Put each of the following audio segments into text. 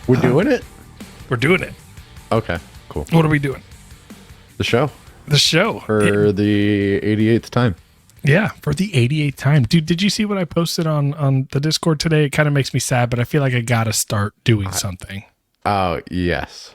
We're doing it? We're doing it. Okay, cool. What are we doing? The show. The show. For the 88th time. Yeah, for the 88th time. Dude, did you see what I posted on the Discord today? It kind of makes me sad, but I feel like I got to start doing something. Oh, yes.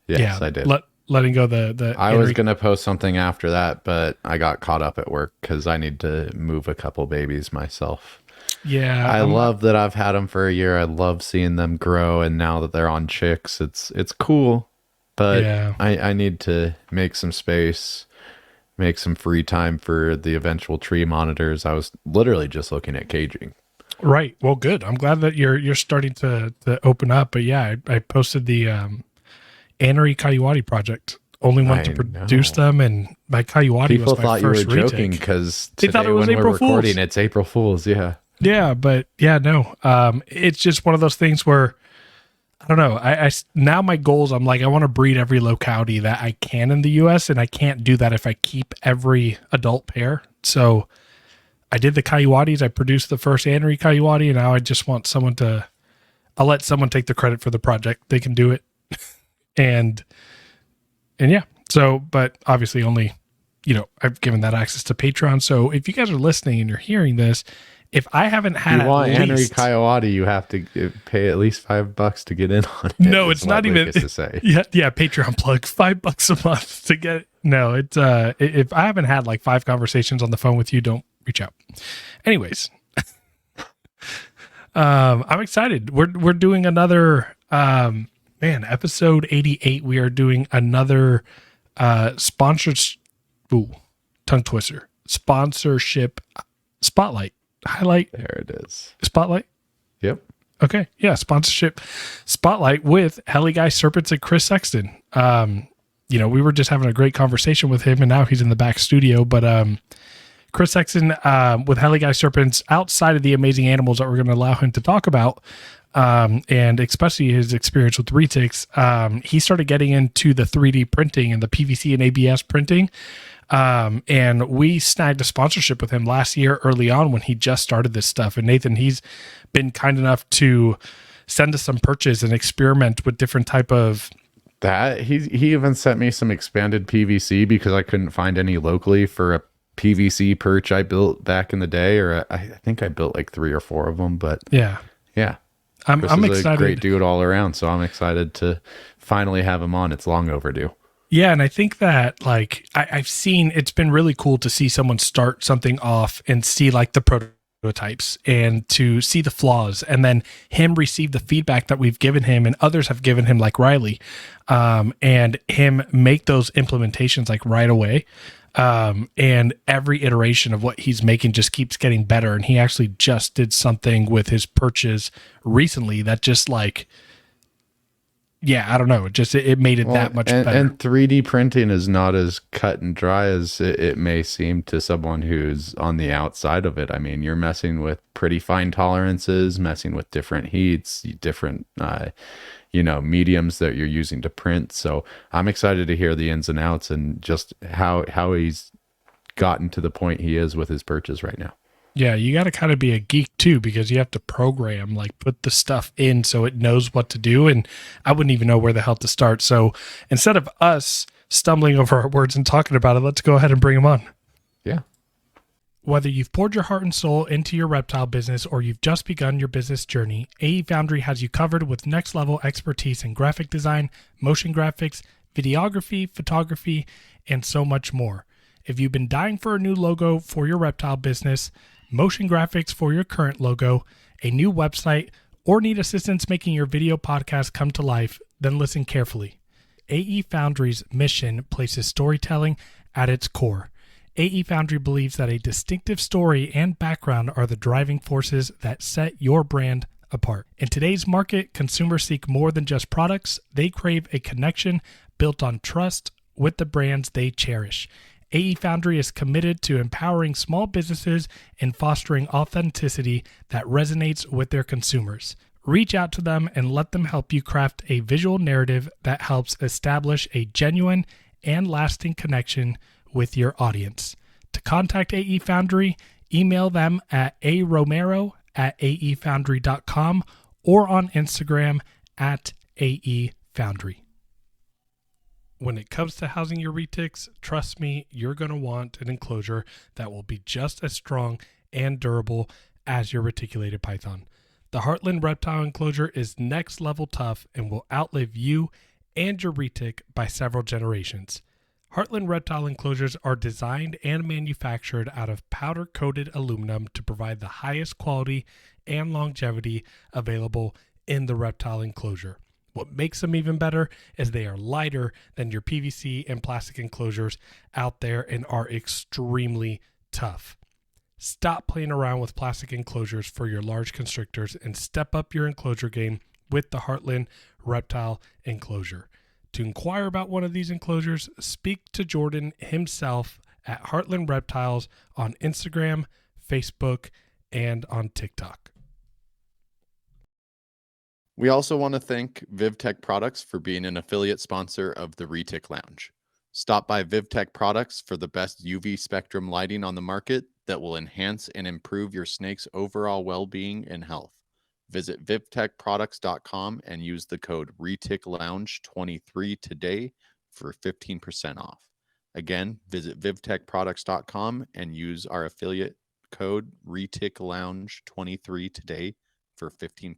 Yes, I did. Letting go the I was going to post something after that, but I got caught up at work because I need to move a couple babies myself. Yeah. I love that I've had them for a year. I love seeing them grow, and now that they're on chicks, it's cool. But yeah. I need to make some space, make some free time for the eventual tree monitors. I was literally just looking at caging. Right. Well, good. I'm glad that you're starting to open up. But yeah, I posted the Anery Coyote project. Only one to produce them, and my Coyote was my first People thought you were Retic. joking because they thought it was April Fool's. It's April Fool's. Yeah. Yeah, but yeah, no. It's just one of those things where I don't know. I now my goals. I'm like I want to breed every locality that I can in the U.S. and I can't do that if I keep every adult pair. So I did the Coyotes. I produced the first Anery Coyote, and now I just want someone to. I'll let someone take the credit for the project. They can do it, and yeah. So, but obviously only, I've given that access to Patreon. So if you guys are listening and you're hearing this. If I haven't had Anery Coyote, you have to pay at least $5 to get in on it. No, it's not even. To say. Yeah. Patreon plug $5 a month to get. No, it's if I haven't had like 5 conversations on the phone with you, don't reach out. Anyways, I'm excited. We're doing another episode 88. We are doing another sponsored. Tongue twister. Sponsorship spotlight. Highlight. There it is. Spotlight. Yep. Okay. Yeah. Sponsorship spotlight with HeliguySerpents and Chris Sexton. We were just having a great conversation with him, and now he's in the back studio. But Chris Sexton with HeliguySerpents, outside of the amazing animals that we're going to allow him to talk about, and especially his experience with Retics, he started getting into the 3D printing and the PVC and ABS printing. And we snagged a sponsorship with him last year early on when he just started this stuff. And Nathan, he's been kind enough to send us some perches and experiment with different type of that. He even sent me some expanded PVC because I couldn't find any locally for a PVC perch I built back in the day, or I think I built like 3 or 4 of them, but yeah. I'm excited. A great dude all around. So I'm excited to finally have him on. It's long overdue. Yeah, and I think that like I've seen, it's been really cool to see someone start something off and see like the prototypes and to see the flaws, and then him receive the feedback that we've given him and others have given him, like Riley, and him make those implementations like right away. And every iteration of what he's making just keeps getting better. And he actually just did something with his perches recently that just like, yeah, I don't know. It made it that much better. And 3D printing is not as cut and dry as it may seem to someone who's on the outside of it. I mean, you're messing with pretty fine tolerances, messing with different heats, different, mediums that you're using to print. So I'm excited to hear the ins and outs and just how he's gotten to the point he is with his perches right now. Yeah, you got to kind of be a geek too, because you have to program, like put the stuff in so it knows what to do. And I wouldn't even know where the hell to start. So instead of us stumbling over our words and talking about it, let's go ahead and bring them on. Yeah. Whether you've poured your heart and soul into your reptile business or you've just begun your business journey, AE Foundry has you covered with next level expertise in graphic design, motion graphics, videography, photography, and so much more. If you've been dying for a new logo for your reptile business, motion graphics for your current logo, a new website, or need assistance making your video podcast come to life, then listen carefully. AE Foundry's mission places storytelling at its core. AE Foundry believes that a distinctive story and background are the driving forces that set your brand apart. In today's market, consumers seek more than just products. They crave a connection built on trust with the brands they cherish. AE Foundry is committed to empowering small businesses and fostering authenticity that resonates with their consumers. Reach out to them and let them help you craft a visual narrative that helps establish a genuine and lasting connection with your audience. To contact AE Foundry, email them at aromero@aefoundry.com or on Instagram AE Foundry. When it comes to housing your retics, trust me, you're going to want an enclosure that will be just as strong and durable as your reticulated python. The Heartland Reptile enclosure is next level tough and will outlive you and your retic by several generations. Heartland Reptile enclosures are designed and manufactured out of powder-coated aluminum to provide the highest quality and longevity available in the reptile enclosure. What makes them even better is they are lighter than your PVC and plastic enclosures out there and are extremely tough. Stop playing around with plastic enclosures for your large constrictors and step up your enclosure game with the Heartland Reptile enclosure. To inquire about one of these enclosures, speak to Jordan himself at Heartland Reptiles on Instagram, Facebook, and on TikTok. We also want to thank VivTech Products for being an affiliate sponsor of the ReticLounge. Stop by VivTech Products for the best UV spectrum lighting on the market that will enhance and improve your snake's overall well-being and health. Visit vivtechproducts.com and use the code ReticLounge23 today for 15% off. Again, visit vivtechproducts.com and use our affiliate code ReticLounge23 today for 15%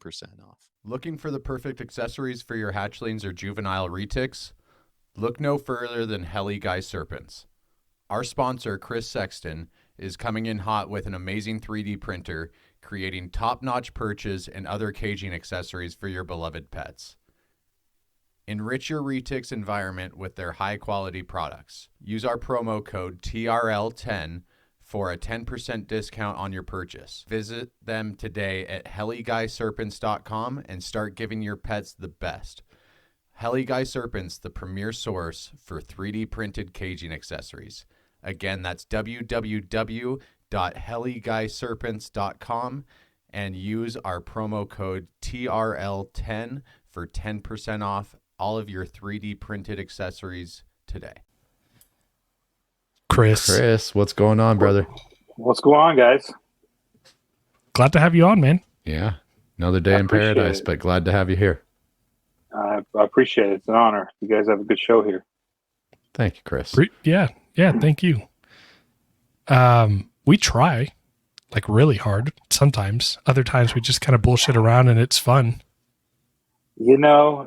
off. Looking for the perfect accessories for your hatchlings or juvenile retics? Look no further than HeliguySerpents. Our sponsor, Chris Sexton, is coming in hot with an amazing 3D printer, creating top-notch perches and other caging accessories for your beloved pets. Enrich your retics environment with their high-quality products. Use our promo code TRL10 for a 10% discount on your purchase. Visit them today at HeliguySerpents.com and start giving your pets the best. HeliguySerpents, the premier source for 3D printed caging accessories. Again, that's www.HeliguySerpents.com and use our promo code TRL10 for 10% off all of your 3D printed accessories today. Chris, what's going on, brother? What's going on, guys? Glad to have you on, man. Yeah, another day in paradise, but glad to have you here. I appreciate it. It's an honor. You guys have a good show here. Thank you, Chris. Yeah, thank you. We try like really hard sometimes. Other times we just kind of bullshit around and it's fun. You know,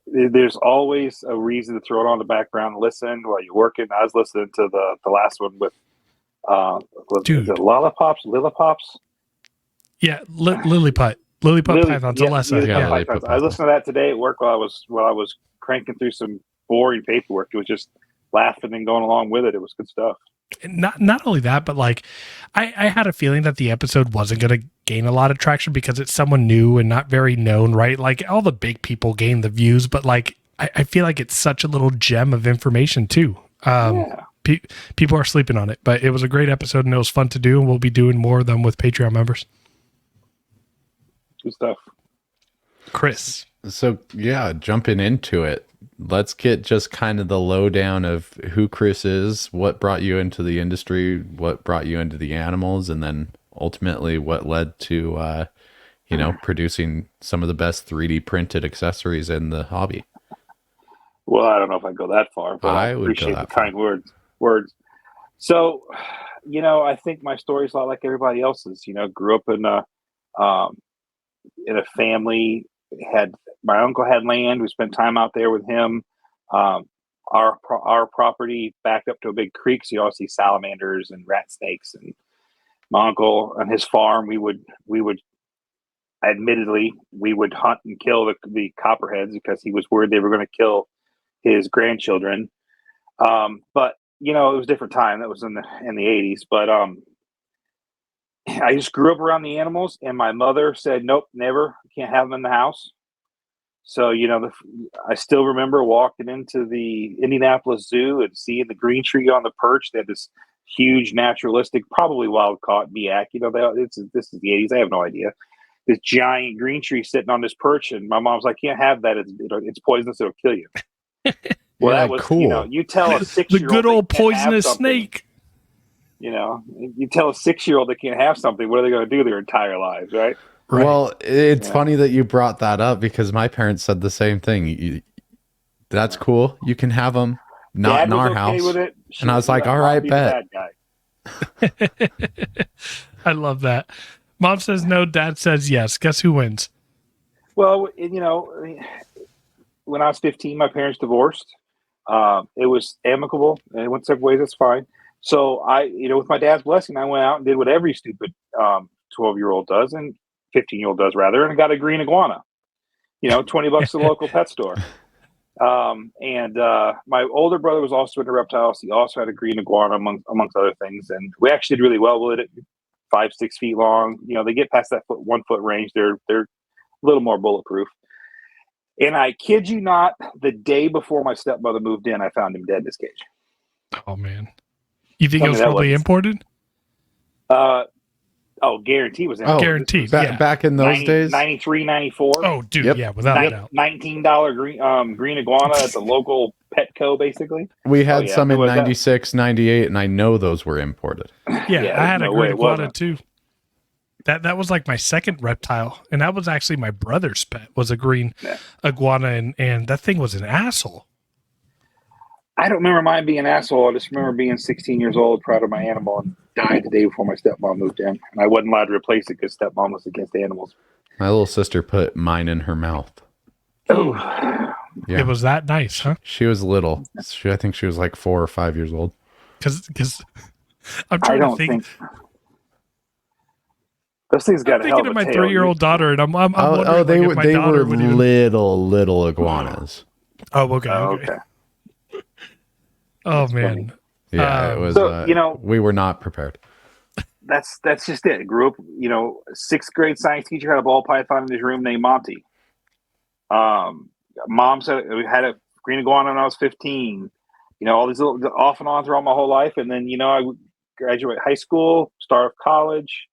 there's always a reason to throw it on the background and listen while you're working. I was listening to the last one with is it Lollipops? Yeah, Lilliput Pythons. Alessa. Yeah, Pythons. I listened to that today at work while I was cranking through some boring paperwork. It was just laughing and going along with it. It was good stuff. Not only that, but like I had a feeling that the episode wasn't going to gain a lot of traction because it's someone new and not very known, right? Like all the big people gain the views, but like I feel like it's such a little gem of information too. People are sleeping on it, but it was a great episode and it was fun to do, and we'll be doing more of them with Patreon members. Good stuff. Chris. So yeah, jumping into it, let's get just kind of the lowdown of who Chris is, what brought you into the industry, what brought you into the animals, and then ultimately what led to, producing some of the best 3D printed accessories in the hobby. Well, I don't know if I go that far, but I appreciate the kind words. So, I think my story's a lot like everybody else's. Grew up in a family. My uncle had land. We spent time out there with him. Our property backed up to a big creek, so you always see salamanders and rat snakes. And my uncle on his farm, we would hunt and kill the copperheads because he was worried they were going to kill his grandchildren. But it was a different time. That was in the 80s. But I just grew up around the animals, and my mother said, "Nope, never. Can't have them in the house." So, I still remember walking into the Indianapolis Zoo and seeing the green tree on the perch. They had this huge naturalistic, probably wild caught biak. This is the 80s. I have no idea. This giant green tree sitting on this perch, and my mom's like, "Can't have that. It's poisonous. It'll kill you." Well, that was cool. You tell a 6-year-old the good old poisonous snake. You tell a 6-year-old they can't have something. What are they going to do their entire lives, right? Right. Well, it's funny that you brought that up because my parents said the same thing. That's cool. You can have them, not Dad in was our okay house. with it. And I was like, all Mom right, be the bet. bad guy. I love that. Mom says no, dad says yes. Guess who wins? Well, when I was 15, my parents divorced. It was amicable and it went separate ways. That's fine. So with my dad's blessing, I went out and did what every stupid 12-year-old does and 15-year-old does rather, and got a green iguana. $20 at the local pet store. And my older brother was also into reptiles. He also had a green iguana amongst other things, and we actually did really well with it. 5-6 feet long. They get past that 1 foot range. They're a little more bulletproof. And I kid you not, the day before my stepmother moved in, I found him dead in his cage. Oh man, you think it was probably imported? Guarantee was imported. Guaranteed. Back in those days, 93, 94. Oh, dude, yeah, without a doubt. $19 green iguana at the local Petco, basically. We had some in 96, 98, and I know those were imported. Yeah, I had a green iguana too. That was like my second reptile, and that was actually my brother's pet, was a green iguana, and that thing was an asshole. I don't remember mine being an asshole. I just remember being 16 years old, proud of my animal, and died the day before my stepmom moved in. And I wasn't allowed to replace it because stepmom was against animals. My little sister put mine in her mouth. Oh, yeah. It was that nice, huh? She was little. I think she was like 4 or 5 years old. Because I'm trying to think. Those things got. I'm thinking of my 3-year-old daughter, and I'm wondering they if my daughter were would little iguanas. Oh, okay. Oh man. Yeah, it was. So, we were not prepared. That's just it. Grew up, 6th grade science teacher had a ball python in his room named Monty. Mom said we had a green iguana when I was 15. All these little off and on throughout my whole life, and then I graduate high school, start college.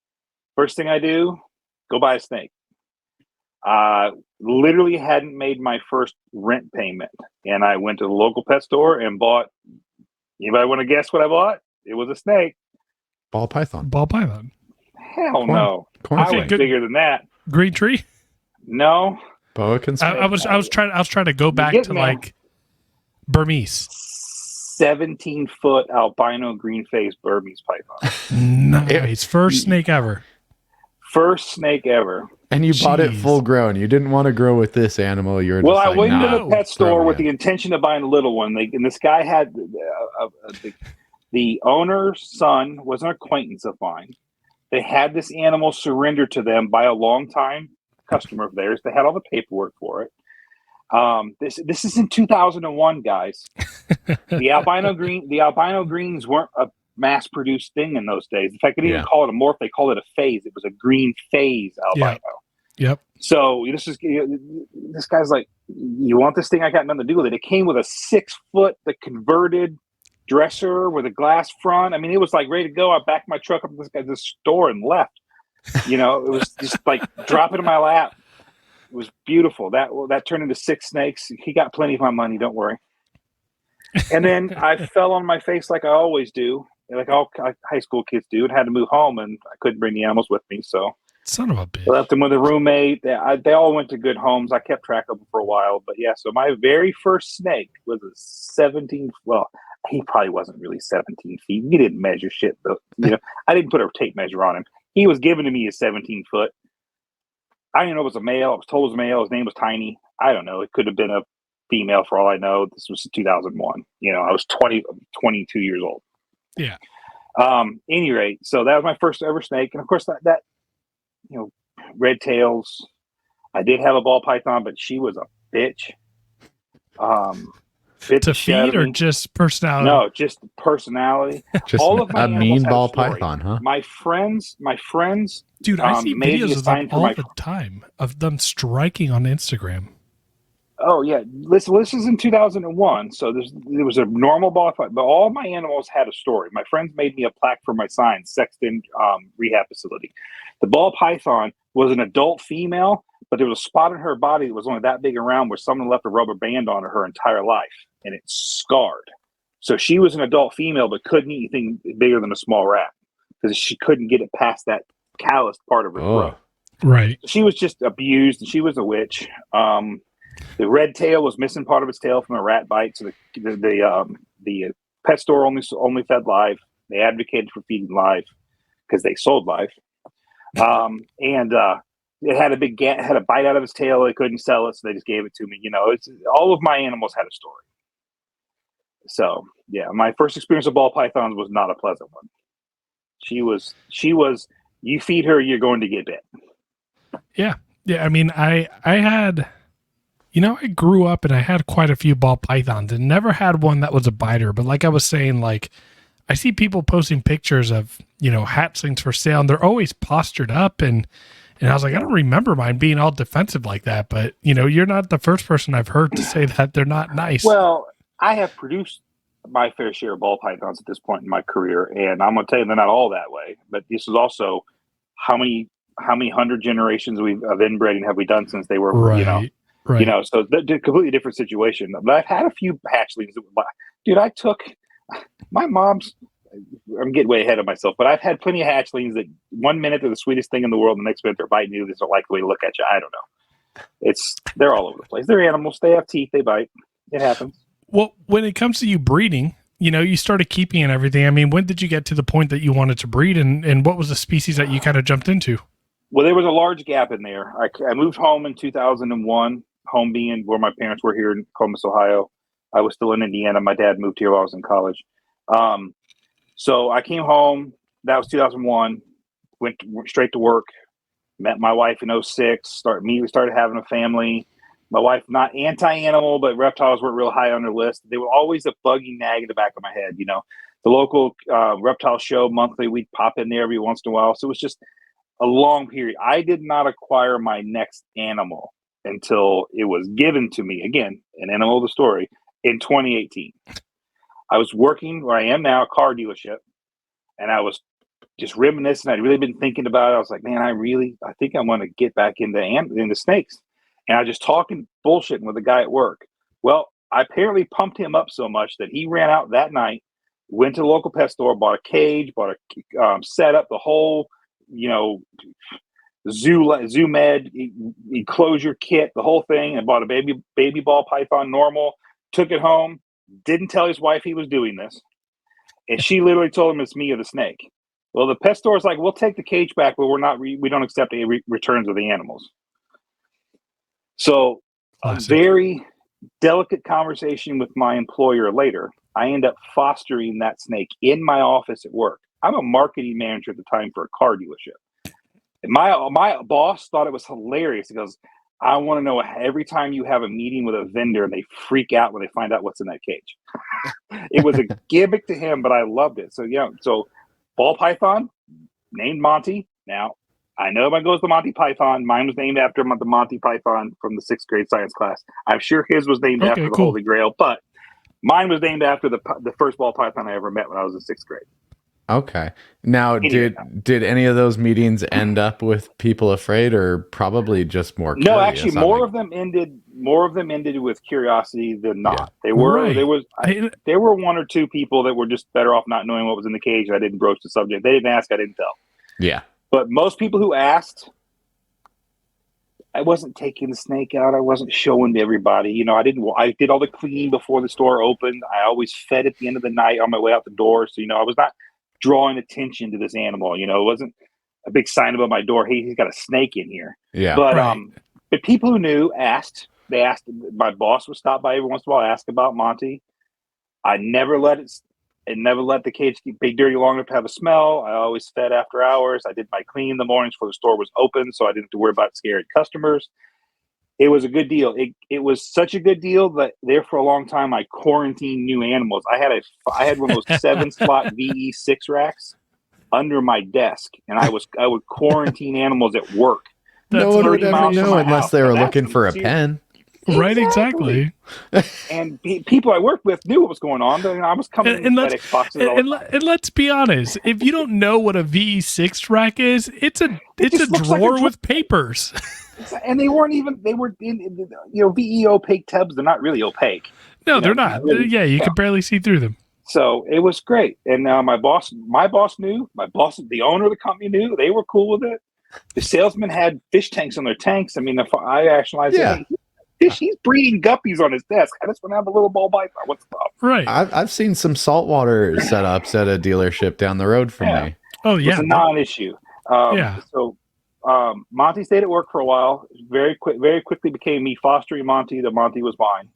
First thing I do, go buy a snake. Literally hadn't made my first rent payment, and I went to the local pet store and bought. Anybody want to guess what I bought? It was a snake. Ball python. Hell no. I went bigger than that. Green tree? No. Boa constrictor. I was trying to go back to like Burmese. 17-foot albino green face Burmese python. Nice. First snake ever. First snake ever. And you bought it full grown. You didn't want to grow with this animal. I went to the pet store with the intention of buying a little one. And this guy had the owner's son was an acquaintance of mine. They had this animal surrendered to them by a longtime customer of theirs. They had all the paperwork for it. This is in 2001, guys. The albino greens weren't a mass-produced thing in those days. In fact, they didn't even call it a morph; they called it a phase. It was a green phase albino. Yep. So this guy's like, "You want this thing? I got nothing to do with it." It came with a 6-foot, the converted dresser with a glass front. I mean, it was like ready to go. I backed my truck up to this store and left. It was just like drop it in my lap. It was beautiful. That turned into 6 snakes. He got plenty of my money. Don't worry. And then I fell on my face like I always do, like all high school kids do, and had to move home, and I couldn't bring the animals with me. So, son of a bitch. I left them with a roommate. They all went to good homes. I kept track of them for a while. But yeah, so my very first snake was a 17. Well, he probably wasn't really 17 feet. We didn't measure shit, but I didn't put a tape measure on him. He was given to me as 17 foot. I didn't know it was a male. I was told it was a male. His name was Tiny. I don't know. It could have been a female for all I know. This was 2001. I was 22 years old. Yeah. Any rate, so that was my first ever snake. And of course that red tails. I did have a ball python, but she was a bitch. To feed or just personality? No, just personality. Just all of my mean ball python, huh? My friends. Dude, I see videos of them all the time of them striking on Instagram. Oh yeah, this is in 2001. So there was a normal ball python, but all my animals had a story. My friends made me a plaque for my sign, Sexton rehab facility. The ball python was an adult female, but there was a spot in her body that was only that big around where someone left a rubber band on her entire life, and it scarred. So she was an adult female, but couldn't eat anything bigger than a small rat because she couldn't get it past that calloused part of her throat. Right. She was just abused, and she was a witch. The red tail was missing part of its tail from a rat bite, so the pet store only fed live. They advocated for feeding live because they sold live, and it had had a bite out of its tail. They couldn't sell it, so they just gave it to me. It's all of my animals had a story. So yeah, my first experience with ball pythons was not a pleasant one. She was. You feed her, you're going to get bit. Yeah. I mean, I had, I grew up and I had quite a few ball pythons and never had one that was a biter. But like I was saying, like I see people posting pictures of, hatchlings for sale, and they're always postured up. And I was like, I don't remember mine being all defensive like that. But, you're not the first person I've heard to say that they're not nice. Well, I have produced my fair share of ball pythons at this point in my career, and I'm going to tell you they're not all that way. But this is also how many 100 generations of inbreeding have we done since they were, right. So they're a completely different situation. But I've had a few hatchlings. Dude, I took my mom's. I'm getting way ahead of myself, but I've had plenty of hatchlings that 1 minute they're the sweetest thing in the world, and the next minute they're biting you. They don't like the way to look at you. I don't know. They're all over the place. They're animals. They have teeth. They bite. It happens. Well, when it comes to you breeding, you started keeping and everything. I mean, when did you get to the point that you wanted to breed, and what was the species that you kind of jumped into? Well, there was a large gap in there. I moved home in 2001, home being where my parents were here in Columbus, Ohio. I was still in Indiana. My dad moved here while I was in college. So I came home. That was 2001. Went straight to work. Met my wife in 2006. We started having a family. My wife, not anti-animal, but reptiles weren't real high on her list. They were always a buggy nag in the back of my head. The local reptile show monthly, we'd pop in there every once in a while. So it was just a long period. I did not acquire my next animal until it was given to me, again, an animal of the story, in 2018. I was working where I am now, a car dealership, and I was just reminiscing. I'd really been thinking about it. I was like, man, I think I want to get back into snakes. And I was just talking bullshitting with a guy at work. Well, I apparently pumped him up so much that he ran out that night, went to the local pet store, bought a cage, bought a setup, the whole, zoo med enclosure kit, the whole thing, and bought a baby ball python normal, took it home, didn't tell his wife he was doing this. And she literally told him it's me or the snake. Well, the pet store is like, we'll take the cage back, but we don't accept any returns of the animals. So Classic. A very delicate conversation with my employer later, I end up fostering that snake in my office at work. I'm a marketing manager at the time for a car dealership. And my boss thought it was hilarious. He goes, I want to know every time you have a meeting with a vendor and they freak out when they find out what's in that cage. It was a gimmick to him, but I loved it. So ball python, named Monty. Now, I know everyone goes to Monty Python. Mine was named after the Monty Python from the 6th grade science class. I'm sure his was named after the Holy Grail, but mine was named after the first ball python I ever met when I was in 6th grade. Okay. Now, did any of those meetings end up with people afraid, or probably just more curious? No, actually, more of them ended with curiosity than not. Yeah. There were one or two people that were just better off not knowing what was in the cage. I didn't broach the subject. They didn't ask. I didn't tell. Yeah. But most people who asked, I wasn't taking the snake out. I wasn't showing to everybody. I did all the cleaning before the store opened. I always fed at the end of the night on my way out the door. So, I was not drawing attention to this animal. It wasn't a big sign above my door. Hey, he's got a snake in here. Yeah. But, right. But people who knew asked. They asked. My boss would stop by every once in a while, ask about Monty. I never let the cage be dirty long enough to have a smell. I always fed after hours. I did my cleaning in the mornings before the store was open, so I didn't have to worry about scared customers. It was a good deal. It was such a good deal that there for a long time I quarantined new animals. I had one of those 7-slot VE6 racks under my desk, and I would quarantine animals at work. No one would ever know unless they were looking for a pen. Right, exactly. And people I worked with knew what was going on. I was coming in FedEx boxes all the time. And let's be honest, if you don't know what a VE6 rack is, it's a drawer like with papers. And they were in VE opaque tubs. They're not really opaque. No, they're not. Really, you can barely see through them. So it was great. And my boss knew. The owner of the company knew. They were cool with it. The salesman had fish tanks on their tanks. I mean, if I rationalized, Yeah. hey, he's breeding guppies on his desk. I just want to have a little ball python. What's the problem? Right. I've seen some saltwater setups at a dealership down the road from me. Oh yeah. It's a non-issue. So Monty stayed at work for a while. Very quickly became me fostering Monty. The Monty was mine.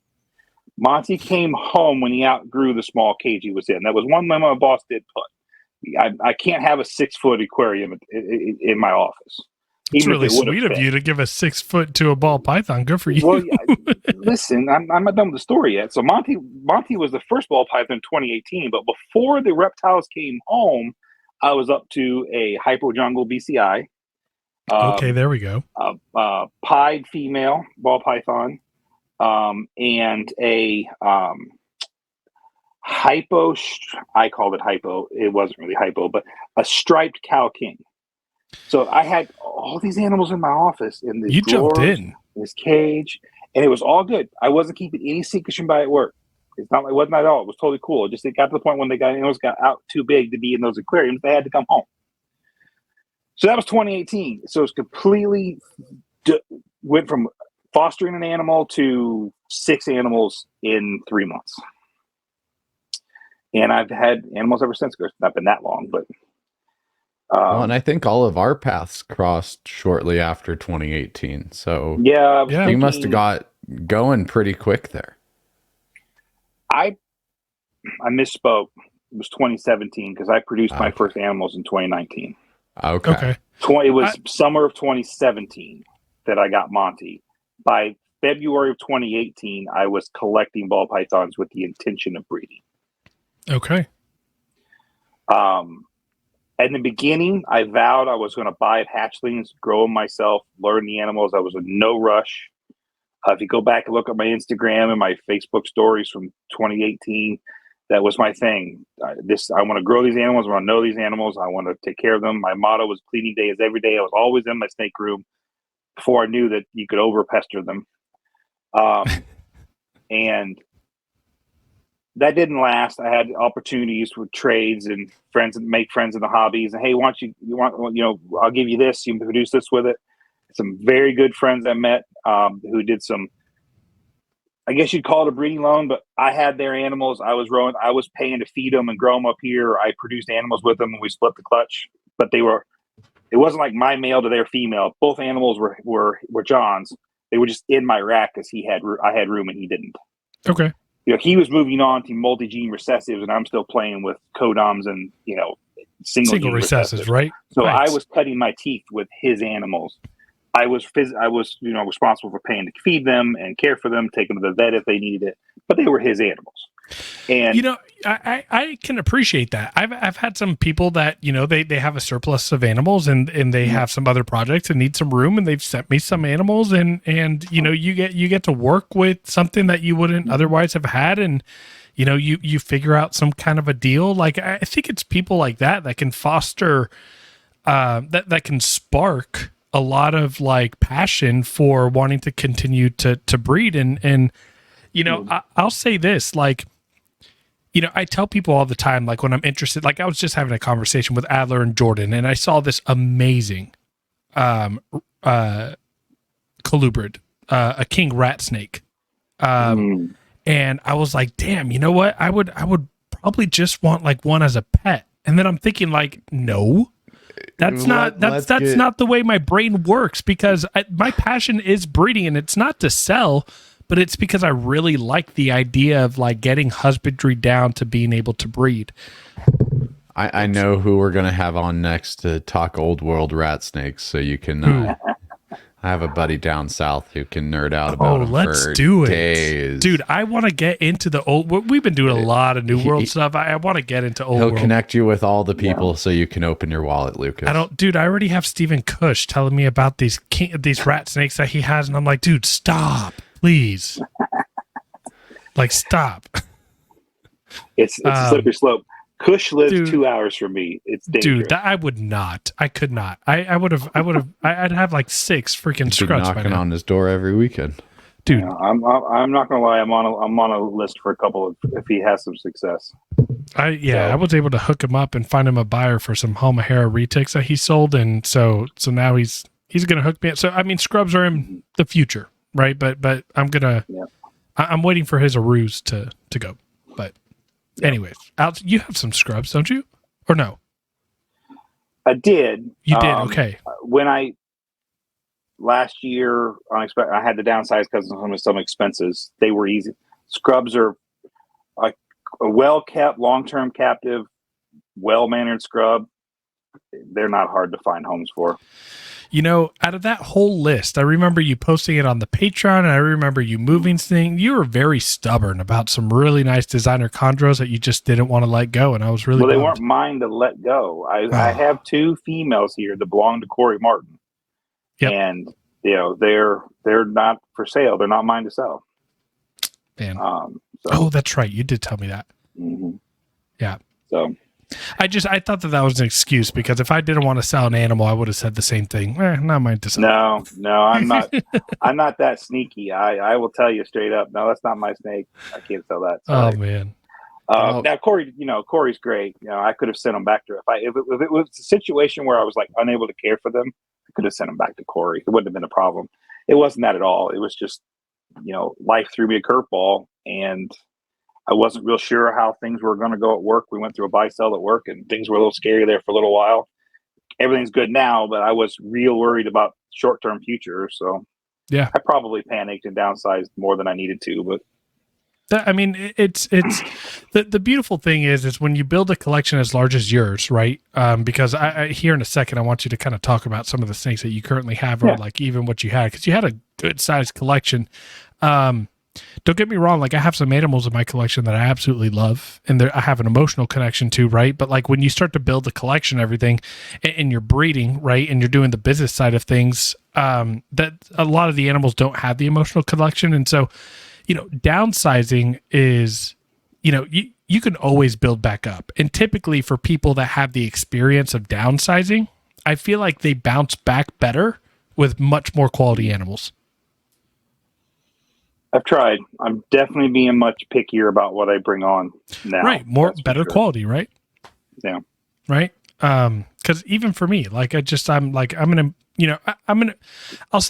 Monty came home when he outgrew the small cage he was in. That was one limit my boss did put. I can't have a 6-foot aquarium in my office. It's really sweet of you to give a 6 foot to a ball python. Good for you. Well, listen, I'm not done with the story yet. So Monty was the first ball python in 2018, but before the reptiles came home, I was up to a hypo jungle BCI. Okay, there we go. Pied female ball python, and a hypo. I called it hypo. It wasn't really hypo, but a striped cow king. So I had all these animals in my office in this jumped in this cage, and it was all good. I wasn't keeping any secrets from by at work. It wasn't at all. It was totally cool. It got to the point when animals got out too big to be in those aquariums, they had to come home. So that was 2018. So it's completely went from fostering an animal to 6 animals in 3 months. And I've had animals ever since. It's not been that long, but. Well, and I think all of our paths crossed shortly after 2018. So yeah, you must have got going pretty quick there. I misspoke. It was 2017 because I produced my first animals in 2019. Okay. It was summer of 2017 that I got Monty. By February of 2018, I was collecting ball pythons with the intention of breeding. Okay. In the beginning, I vowed I was going to buy hatchlings, grow them myself, learn the animals. I was in no rush. If you go back and look at my Instagram and my Facebook stories from 2018, that was my thing. I want to grow these animals. I want to know these animals. I want to take care of them. My motto was cleaning day is every day. I was always in my snake room before I knew that you could over pester them. And that didn't last. I had opportunities with trades and make friends in the hobbies. And hey, I'll give you this. You can produce this with it. Some very good friends I met who did some, I guess you'd call it a breeding loan, but I had their animals. I was paying to feed them and grow them up here. I produced animals with them and we split the clutch, but it wasn't like my male to their female. Both animals were John's. They were just in my rack because I had room and he didn't. Okay. He was moving on to multi-gene recessives, and I'm still playing with codoms and single recessives, right? So right. I was cutting my teeth with his animals. I was responsible for paying to feed them and care for them, take them to the vet if they needed it, but they were his animals. And I can appreciate that. I've had some people that they have a surplus of animals and they have some other projects and need some room, and they've sent me some animals and you get to work with something that you wouldn't otherwise have had, and you figure out some kind of a deal. Like I think it's people like that can foster that can spark a lot of like passion for wanting to continue to breed and I'll say this, like, I tell people all the time, like when I'm interested, like I was just having a conversation with Adler and Jordan, and I saw this amazing colubrid, a king rat snake. And I was like, damn, you know what? I would probably just want like one as a pet. And then I'm thinking like, no, that's not the way my brain works, because my passion is breeding, and it's not to sell, but it's because I really like the idea of like getting husbandry down to being able to breed. I know who we're going to have on next to talk old world rat snakes. So you can, I have a buddy down south who can nerd out about them. Let's do it. Days. Dude, I want to get into the old, we've been doing a lot of new world stuff. I want to get into old world. He'll connect you with all the people so you can open your wallet, Lucas. I already have Stephen Cush telling me about these rat snakes that he has. And I'm like, dude, stop. Please. Like, stop. It's a slippery slope. Kush lives 2 hours from me. It's dangerous. Dude, I would not. I could not. I'd have like 6 freaking scrubs. Knocking on his door every weekend. dude. I'm not gonna lie. I'm on a list for a couple of if he has some success. I was able to hook him up and find him a buyer for some Halmahera retics that he sold, and so now he's gonna hook me up. So I mean, scrubs are in the future, right? But I'm gonna I'm waiting for his Arus to go. But anyways, Alex, you have some scrubs, don't you? Or no? I did. You did. Okay. When last year, I had to downsize because of some expenses. They were easy. Scrubs are like a well-kept, long-term captive, well-mannered scrub. They're not hard to find homes for. You know, out of that whole list, I remember you posting it on the Patreon, and I remember you moving things. You were very stubborn about some really nice designer chondros that you just didn't want to let go, and I was really Well, bummed. they weren't mine to let go. I have two females here that belong to Corey Martin. Yep. And they're not for sale. They're not mine to sell. Man. Oh, that's right. You did tell me that. Mm-hmm. Yeah. So I thought that was an excuse, because if I didn't want to sell an animal, I would have said the same thing. Not mine to sell. No, I'm not. I'm not that sneaky. I will tell you straight up. No, that's not my snake. I can't sell that. Sorry. Oh man. Now Corey's great. I could have sent him back to if it was a situation where I was like unable to care for them, I could have sent him back to Corey. It wouldn't have been a problem. It wasn't that at all. It was just, life threw me a curveball, and I wasn't real sure how things were going to go at work. We went through a buy sell at work, and things were a little scary there for a little while. Everything's good now, but I was real worried about short-term future. So yeah, I probably panicked and downsized more than I needed to, but I mean, it's the beautiful thing is when you build a collection as large as yours, right? Because I here in a second, I want you to kind of talk about some of the snakes that you currently have, or like even what you had, because you had a good sized collection. Don't get me wrong, like I have some animals in my collection that I absolutely love, and I have an emotional connection to, right? But like when you start to build a collection, everything, and you're breeding, right, and you're doing the business side of things, that a lot of the animals don't have the emotional connection, and so. Downsizing is, you can always build back up. And typically for people that have the experience of downsizing, I feel like they bounce back better with much more quality animals. I've tried. I'm definitely being much pickier about what I bring on now. Right. Better quality, right? Yeah. Right. Cause even for me, like I'll say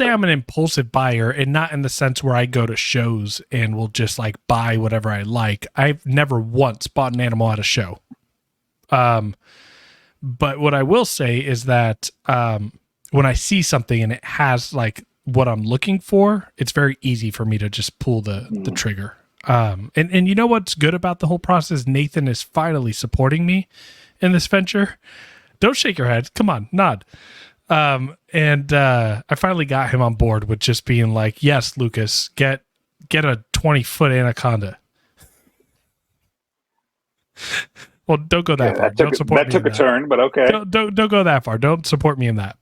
I'm an impulsive buyer, and not in the sense where I go to shows and will just like buy whatever I like. I've never once bought an animal at a show. But what I will say is that, when I see something and it has like what I'm looking for, it's very easy for me to just pull the trigger. And you know what's good about the whole process? Nathan is finally supporting me in this venture. Don't shake your head. Come on, nod. I finally got him on board with just being like, yes, Lucas, get a 20-foot anaconda. Well, don't go that far. Don't support me. That took a turn, but okay. Don't go that far. Don't support me in that.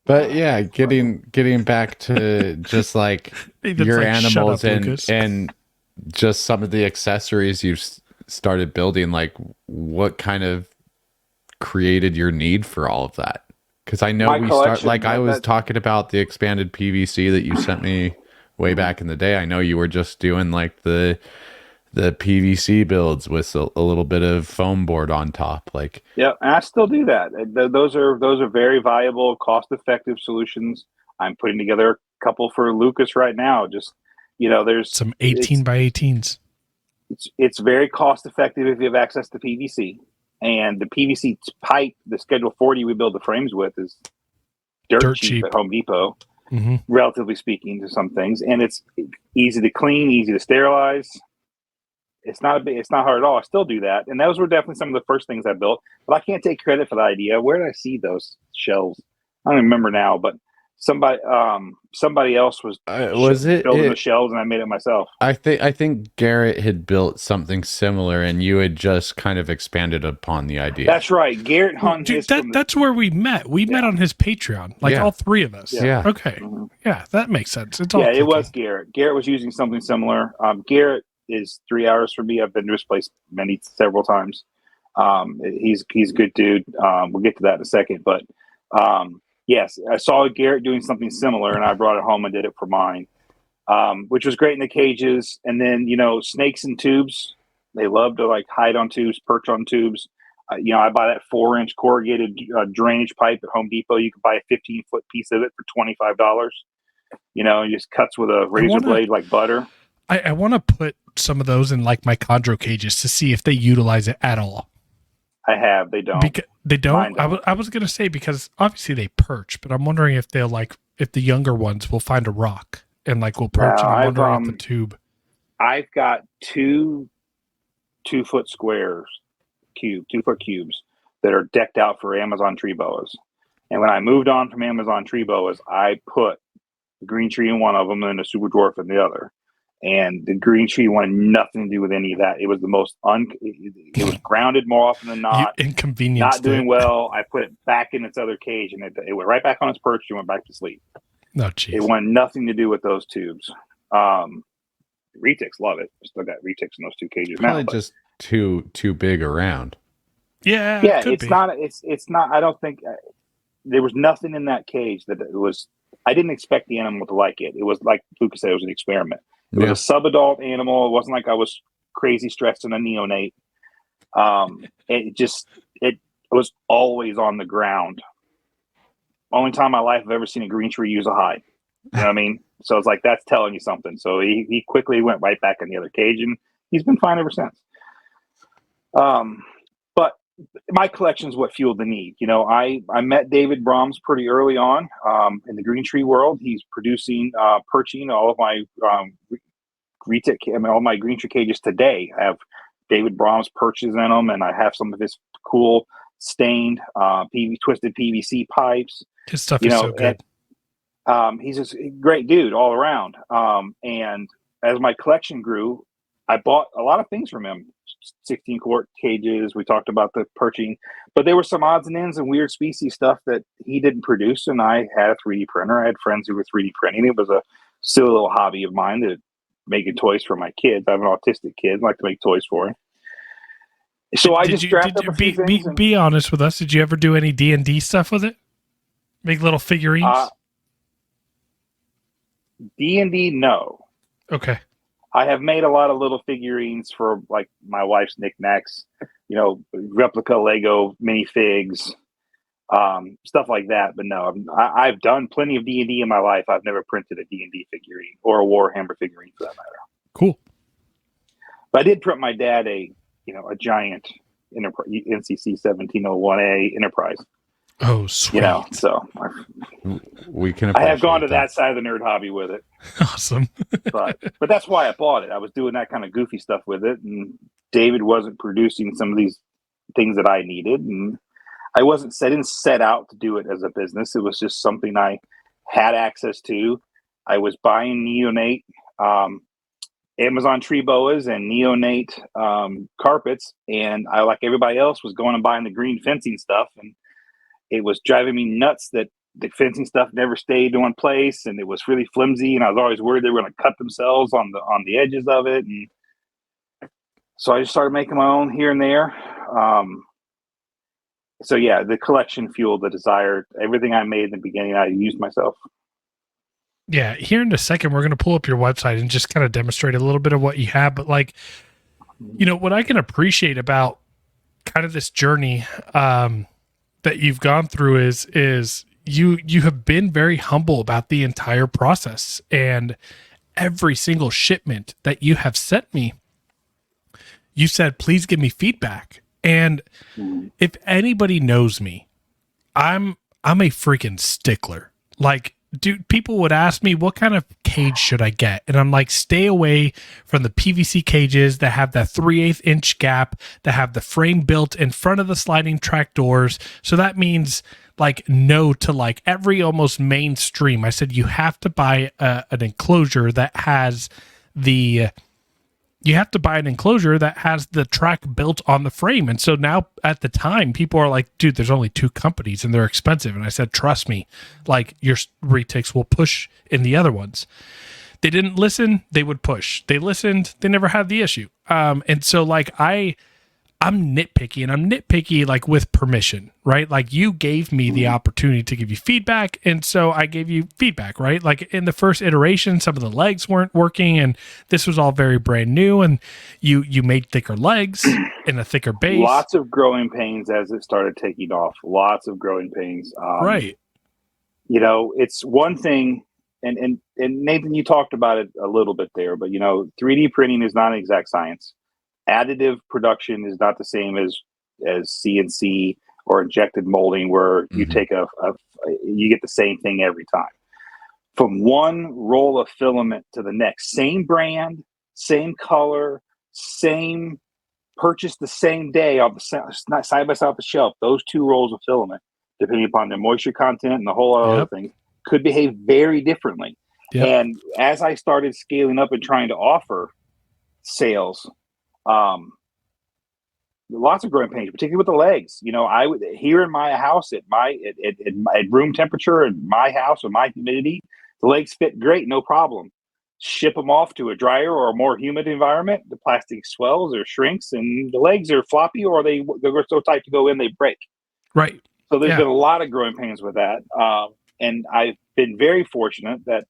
But yeah, getting back to just like your like, animals and just some of the accessories you've started building, like what kind of created your need for all of that? Because I know I was talking about the expanded PVC that you sent me way back in the day. I know you were just doing like the PVC builds with a little bit of foam board on top. Like, yeah, and I still do that. Those are very viable, cost-effective solutions. I'm putting together a couple for Lucas right now. Just there's some 18 by 18s. It's very cost-effective if you have access to PVC. And the PVC pipe, the Schedule 40 we build the frames with, is dirt cheap at Home Depot, relatively speaking to some things. And it's easy to clean, easy to sterilize. It's not hard at all. I still do that. And those were definitely some of the first things I built. But I can't take credit for the idea. Where did I see those shelves? I don't remember now, but somebody else was building the shelves, and I made it myself. I think Garrett had built something similar, and you had just kind of expanded upon the idea. That's right. Garrett hung his. That's where we met. We met on his Patreon, all three of us. Yeah. Okay. Mm-hmm. Yeah, that makes sense. It's all. It was Garrett. Garrett was using something similar. Garrett is 3 hours from me. I've been to his place several times. He's a good dude. We'll get to that in a second, but. Yes, I saw Garrett doing something similar, and I brought it home and did it for mine. which was great in the cages. And then, snakes and tubes. They love to like hide on tubes, perch on tubes. I buy that 4-inch corrugated drainage pipe at Home Depot. You can buy a 15-foot piece of it for $25. It just cuts with a razor blade like butter. I want to put some of those in like my chondro cages to see if they utilize it at all. They don't. They don't? I was going to say, because obviously they perch, but I'm wondering if if the younger ones will find a rock and like will perch. And I'm wondering if the tube. I've got 2-foot squares, 2-foot cubes that are decked out for Amazon tree boas. And when I moved on from Amazon tree boas, I put the green tree in one of them and a super dwarf in the other. And the green tree wanted nothing to do with any of that. It was the most it was grounded more often than not. Inconvenienced. Not doing well. I put it back in its other cage, and it went right back on its perch and went back to sleep. No, geez. It wanted nothing to do with those tubes. Retics love it. Still got retics in those 2 cages Probably now. Just too big around. Yeah. It's not. It's not. I don't think there was nothing in that cage that it was. I didn't expect the animal to like it. It was like Lucas said, it was an experiment. It was a subadult animal. It wasn't like I was crazy stressed in a neonate. It was always on the ground. Only time in my life I've ever seen a green tree use a hide. You know what I mean? So it's like, that's telling you something. So he quickly went right back in the other cage, and he's been fine ever since. But my collection is what fueled the need. I met David Brahms pretty early on in the green tree world. He's producing, perching all of my Retic, all my green tree cages today have David Brahms perches in them, and I have some of his cool stained twisted PVC pipes. His stuff is so good. And, he's just a great dude all around. And as my collection grew, I bought a lot of things from him. 16 quart cages. We talked about the perching, but there were some odds and ends and weird species stuff that he didn't produce. And I had a 3D printer. I had friends who were 3D printing. It was a silly little hobby of mine, to making toys for my kids. I have an autistic kid. I like to make toys for him. So I just grabbed up a few things. Be honest with us. Did you ever do any D&D stuff with it? Make little figurines? D&D, no. Okay. I have made a lot of little figurines for like my wife's knickknacks, replica Lego minifigs, stuff like that. But no, I've done plenty of D&D in my life. I've never printed a D&D figurine or a Warhammer figurine for that matter. Cool. But I did print my dad a giant NCC 1701A Enterprise. Oh, sweet. So we can. I have gone to that side of the nerd hobby with it. Awesome. but that's why I bought it. I was doing that kind of goofy stuff with it, and David wasn't producing some of these things that I needed, and I didn't set out to do it as a business. It was just something I had access to. I was buying neonate Amazon tree boas and neonate carpets, and I, like everybody else, was going and buying the green fencing stuff, and it was driving me nuts that the fencing stuff never stayed in one place, and it was really flimsy, and I was always worried they were going to cut themselves on the edges of it. And so I just started making my own here and there. So yeah, the collection fueled the desire. Everything I made in the beginning, I used myself. Yeah, here in a second, we're going to pull up your website and just kind of demonstrate a little bit of what you have. But like, what I can appreciate about kind of this journey that you've gone through is you have been very humble about the entire process, and every single shipment that you have sent me, you said, please give me feedback. And if anybody knows me, I'm a freaking stickler. Like, dude, people would ask me, what kind of cage should I get? And I'm like, stay away from the PVC cages that have that 3/8 inch gap, that have the frame built in front of the sliding track doors. So that means like no to like every almost mainstream. I said, you have to buy an enclosure that has the track built on the frame. And so now at the time, people are like, dude, there's only 2 companies and they're expensive. And I said, trust me, like your Retics will push in the other ones. They didn't listen. They would push. They listened. They never had the issue. And so like, I I'm nitpicky, and I'm nitpicky like with permission, right? Like you gave me the opportunity to give you feedback, and so I gave you feedback, right? Like in the first iteration, some of the legs weren't working, and this was all very brand new, and you made thicker legs and a thicker base. Lots of growing pains as it started taking off. Lots of growing pains. Right. You know, it's one thing, and Nathan, you talked about it a little bit there, but you know, 3D printing is not an exact science. Additive production is not the same as CNC or injected molding, where you take you get the same thing every time. From one roll of filament to the next, same brand, same color, same purchased the same day off the side by side off the shelf. Those two rolls of filament, depending upon their moisture content and the whole other thing, could behave very differently. Yep. And as I started scaling up and trying to offer sales, lots of growing pains, particularly with the legs. You know, I would here in my house at room temperature in my house with my humidity, the legs fit great, no problem. Ship them off to a drier or a more humid environment, the plastic swells or shrinks, and the legs are floppy, or they're so tight to go in they break. Right. So there's been a lot of growing pains with that, and I've been very fortunate that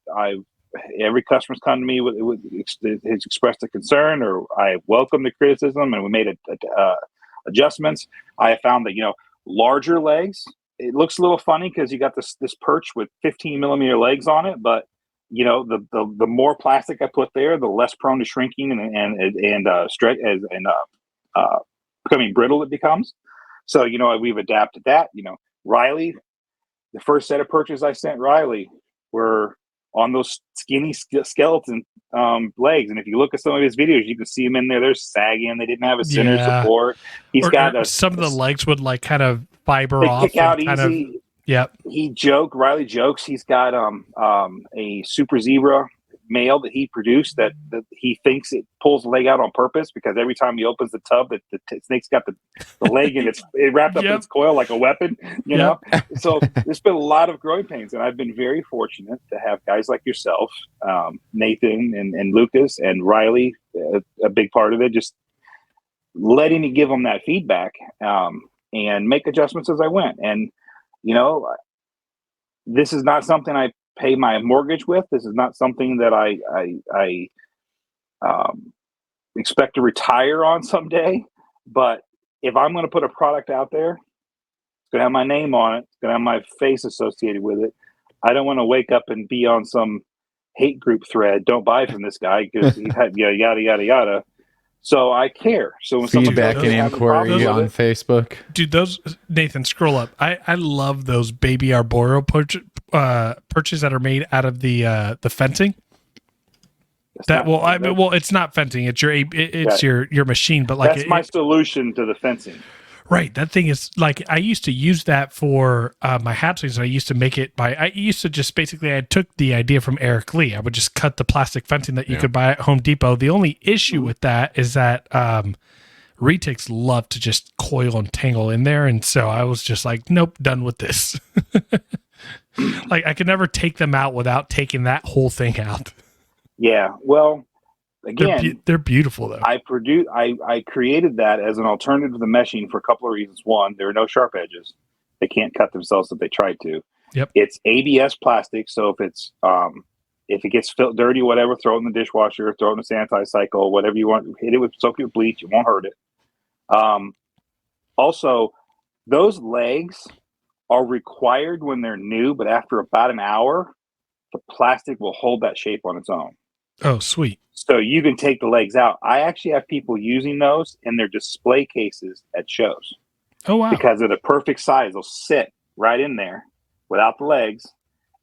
every customer's come to me has expressed a concern, or I welcome the criticism, and we made adjustments. I have found that, you know, larger legs, it looks a little funny because you got this perch with 15 millimeter legs on it, but you know, the more plastic I put there, the less prone to shrinking and stretch and becoming brittle it becomes. So, you know, we've adapted that. You know, Riley, the first set of perches I sent Riley were on those skinny skeleton legs, and if you look at some of his videos, you can see him in there. They're sagging. They didn't have a center support. He's got some of the legs would like kind of fiber off. Kick out easy. Riley jokes he's got a Super Zebra male that he produced that he thinks it pulls the leg out on purpose, because every time he opens the tub, the snake's got the leg and it wrapped up in its coil like a weapon, you know? So there's been a lot of growing pains, and I've been very fortunate to have guys like yourself, Nathan and Lucas and Riley, a big part of it, just letting me give them that feedback and make adjustments as I went. And, you know, this is not something I pay my mortgage with. This is not something that I expect to retire on someday. But if I'm going to put a product out there, it's going to have my name on it. It's going to have my face associated with it. I don't want to wake up and be on some hate group thread. Don't buy from this guy because he had yada, yada, yada. So I care. So when feedback and inquiry on Facebook. Dude, those, Nathan, scroll up. I love those baby arboreal perches that are made out of the fencing. It's not fencing. It's your machine. But like that's my solution to the fencing. Right. That thing is like, I used to use that for my hatchlings. I used to make it I took the idea from Eric Lee. I would just cut the plastic fencing that you could buy at Home Depot. The only issue with that is that Retics love to just coil and tangle in there. And so I was just like, nope, done with this. Like I could never take them out without taking that whole thing out. Yeah. Well, again, they're beautiful though. I created that as an alternative to the meshing for a couple of reasons. One, there are no sharp edges. They can't cut themselves if they tried to. Yep. It's ABS plastic, so if it gets dirty, whatever, throw it in the dishwasher, throw it in the sanitize cycle, whatever you want. Hit it with soak it with bleach. It won't hurt it. Also, those legs are required when they're new, but after about an hour, the plastic will hold that shape on its own. Oh, sweet. So you can take the legs out. I actually have people using those in their display cases at shows. Oh, wow. Because they're the perfect size. They'll sit right in there without the legs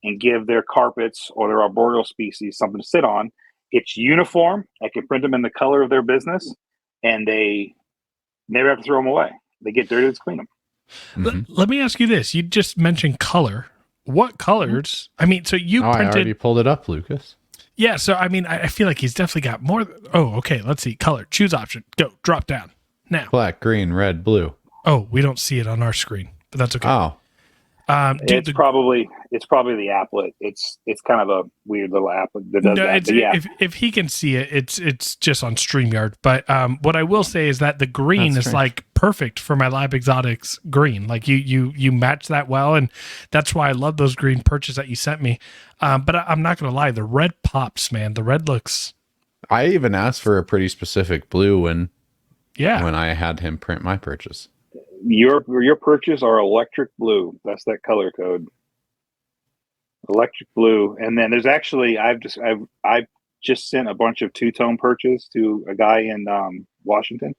and give their carpets or their arboreal species something to sit on. It's uniform. I can print them in the color of their business, and they never have to throw them away. They get dirty, let's clean them. Mm-hmm. Let me ask you this. You just mentioned color. What colors? I mean, so you printed... I already pulled it up, Lucas. Yeah, so I mean, I feel like he's definitely got more. Oh, okay. Let's see. Color. Choose option. Go. Drop down. Now. Black, green, red, blue. Oh, we don't see it on our screen, but that's okay. Oh. Dude, It's probably the applet. It's kind of a weird little applet that does that. But yeah, if he can see it, it's just on StreamYard. But what I will say is that the green is like perfect for my Lab Exotics green. Like you match that well, and that's why I love those green perches that you sent me. But I'm not gonna lie, the red pops, man. The red looks. I even asked for a pretty specific blue when I had him print my perches. Your perches are electric blue. That's that color code. Electric blue. And then there's actually I've just sent a bunch of two-tone perches to a guy in Washington.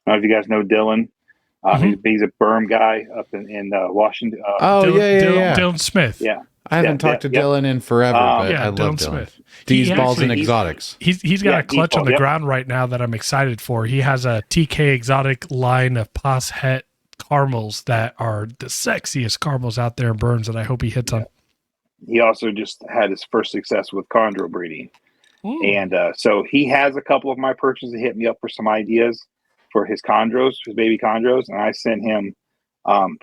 I don't know if you guys know Dylan. He's a berm guy up in Washington. Dylan Smith. Yeah. I haven't talked to Dylan in forever, but I love Dylan. Smith. D's Balls and Exotics. He's got a clutch on the ground right now that I'm excited for. He has a TK Exotic line of Pos Het caramels that are the sexiest caramels out there in Burns that I hope he hits on. He also just had his first success with chondro breeding. Ooh. And so he has a couple of my perches that hit me up for some ideas for his chondros, his baby chondros. And I sent him,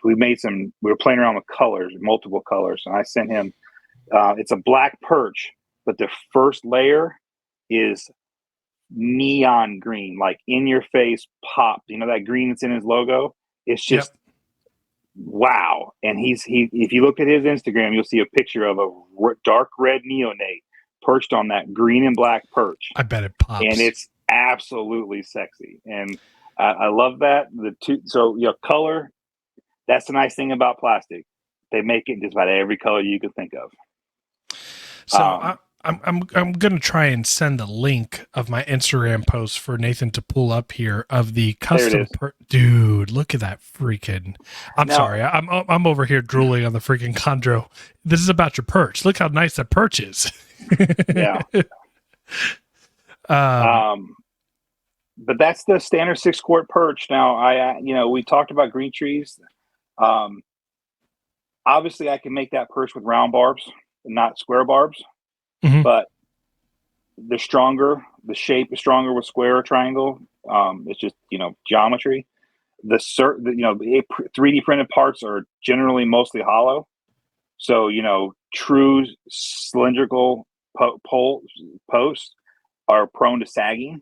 we were playing around with colors, multiple colors. And I sent him, it's a black perch, but the first layer is neon green, like in your face pop. You know, that green that's in his logo? It's just wow. And if you look at his Instagram, you'll see a picture of a dark red neonate perched on that green and black perch. I bet it pops. And it's absolutely sexy. And I love that. Color, that's the nice thing about plastic. They make it just about every color you could think of. So I'm gonna try and send the link of my Instagram post for Nathan to pull up here of the custom. Dude, look at that freaking! Sorry, I'm over here drooling on the freaking chondro. This is about your perch. Look how nice that perch is. Yeah. But that's the standard 6-quart perch. Now we talked about green trees. Obviously, I can make that perch with round barbs, not square barbs. Mm-hmm. But the shape is stronger with square or triangle. It's just, geometry. The 3D printed parts are generally mostly hollow. So, true cylindrical posts are prone to sagging.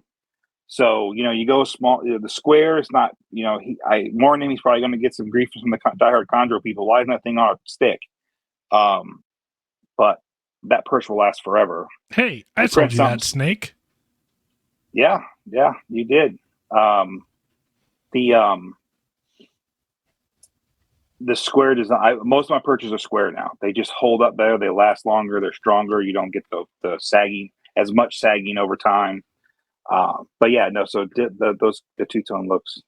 So, you go small, the square is not, I warn him he's probably going to get some grief from the diehard chondro people. Why isn't that thing on a stick? But that perch will last forever. Hey, I told you that, Snake. Yeah, you did. The square design. Most of my perches are square now. They just hold up better. They last longer. They're stronger. You don't get the sagging, as much sagging over time. But yeah, no. So the two-tone looks.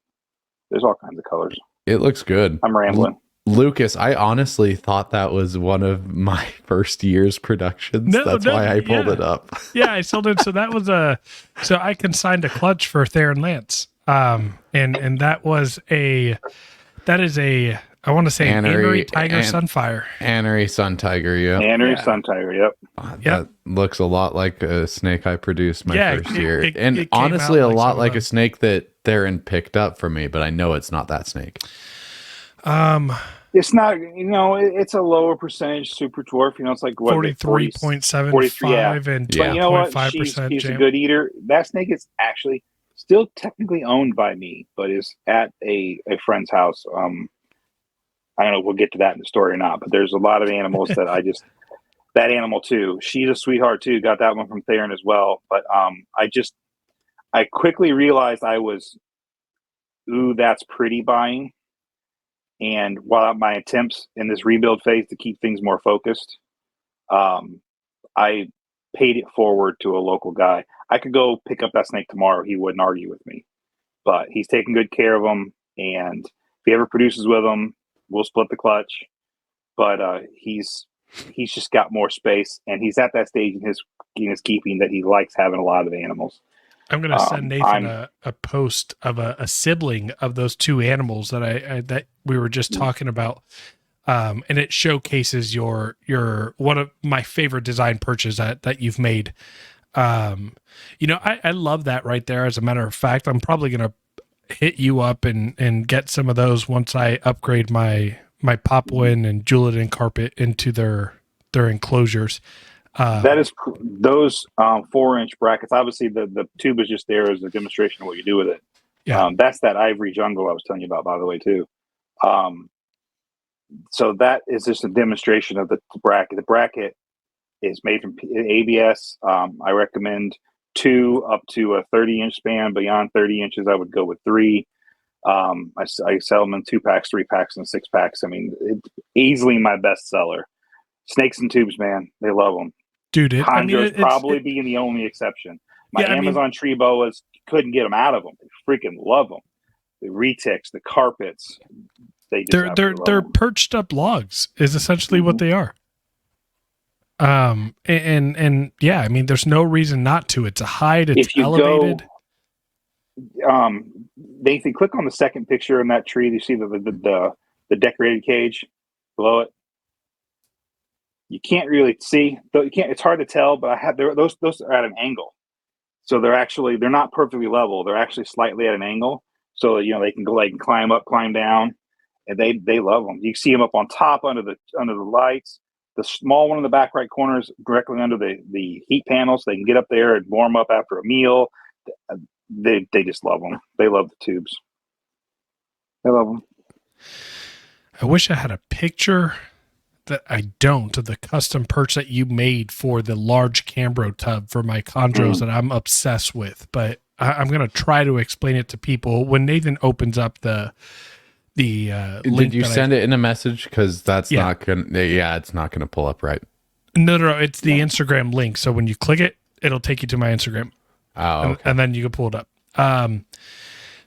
There's all kinds of colors. It looks good. I'm rambling. Lucas, I honestly thought that was one of my first year's productions. That's why I pulled it up. Yeah, I sold it. So that was so I consigned a clutch for Theron Lance. And that is a I want to say Anery Tiger Sunfire. Anery Sun Tiger, yeah. Anery Sun Tiger, yep. That looks a lot like a snake I produced my first year. And honestly, a lot like a snake that Theron picked up for me, but I know it's not that snake. It's not, it's a lower percentage super dwarf. It's like what 43.75 and 20.5%. But you know what? She's a good eater. That snake is actually still technically owned by me, but is at a friend's house. I don't know if we'll get to that in the story or not, but there's a lot of animals that that animal too. She's a sweetheart too. Got that one from Theron as well. But I quickly realized I was, that's pretty buying. And while my attempts in this rebuild phase to keep things more focused, I paid it forward to a local guy. I could go pick up that snake tomorrow. He wouldn't argue with me, but he's taking good care of them. And if he ever produces with them, we'll split the clutch. But he's just got more space, and he's at that stage in his keeping that he likes having a lot of animals. I'm going to send Nathan a post of a sibling of those two animals that we were just talking about. And it showcases your one of my favorite design perches that you've made. I love that right there. As a matter of fact, I'm probably going to hit you up and get some of those once I upgrade my my Papuan and Julian carpet into their enclosures. That is those 4-inch brackets. Obviously, the tube is just there as a demonstration of what you do with it. Yeah. That's that ivory jungle I was telling you about, by the way, too. So that is just a demonstration of the bracket. The bracket is made from ABS. I recommend 2 up to a 30-inch span. Beyond 30 inches, I would go with 3. I sell them in 2-packs, 3-packs, and 6-packs. I mean, it's easily my best seller. Snakes and tubes, man, they love them. Dude, Chondros probably being the only exception. My Amazon tree boas couldn't get them out of them. They freaking love them. The Retics, the carpets, they're perched up logs is essentially what they are. And yeah, I mean, there's no reason not to. It's a height. It's if you elevated. Nathan, click on the second picture in that tree. You see the decorated cage below it. You can't really see. You can't. It's hard to tell, but I have those are at an angle, so they're not perfectly level. They're actually slightly at an angle, so they can go climb up, climb down, and they love them. You can see them up on top under the lights. The small one in the back right corner is directly under the heat panel, so they can get up there and warm up after a meal. They just love them. They love the tubes. They love them. I wish I had a picture. That I don't, of the custom perch that you made for the large Cambro tub for my chondros that I'm obsessed with. But I'm going to try to explain it to people when Nathan opens up the link. Did you send it in a message? Because that's not going to, it's not going to pull up right. No, it's the Instagram link. So when you click it, it'll take you to my Instagram. Oh, okay. And then you can pull it up.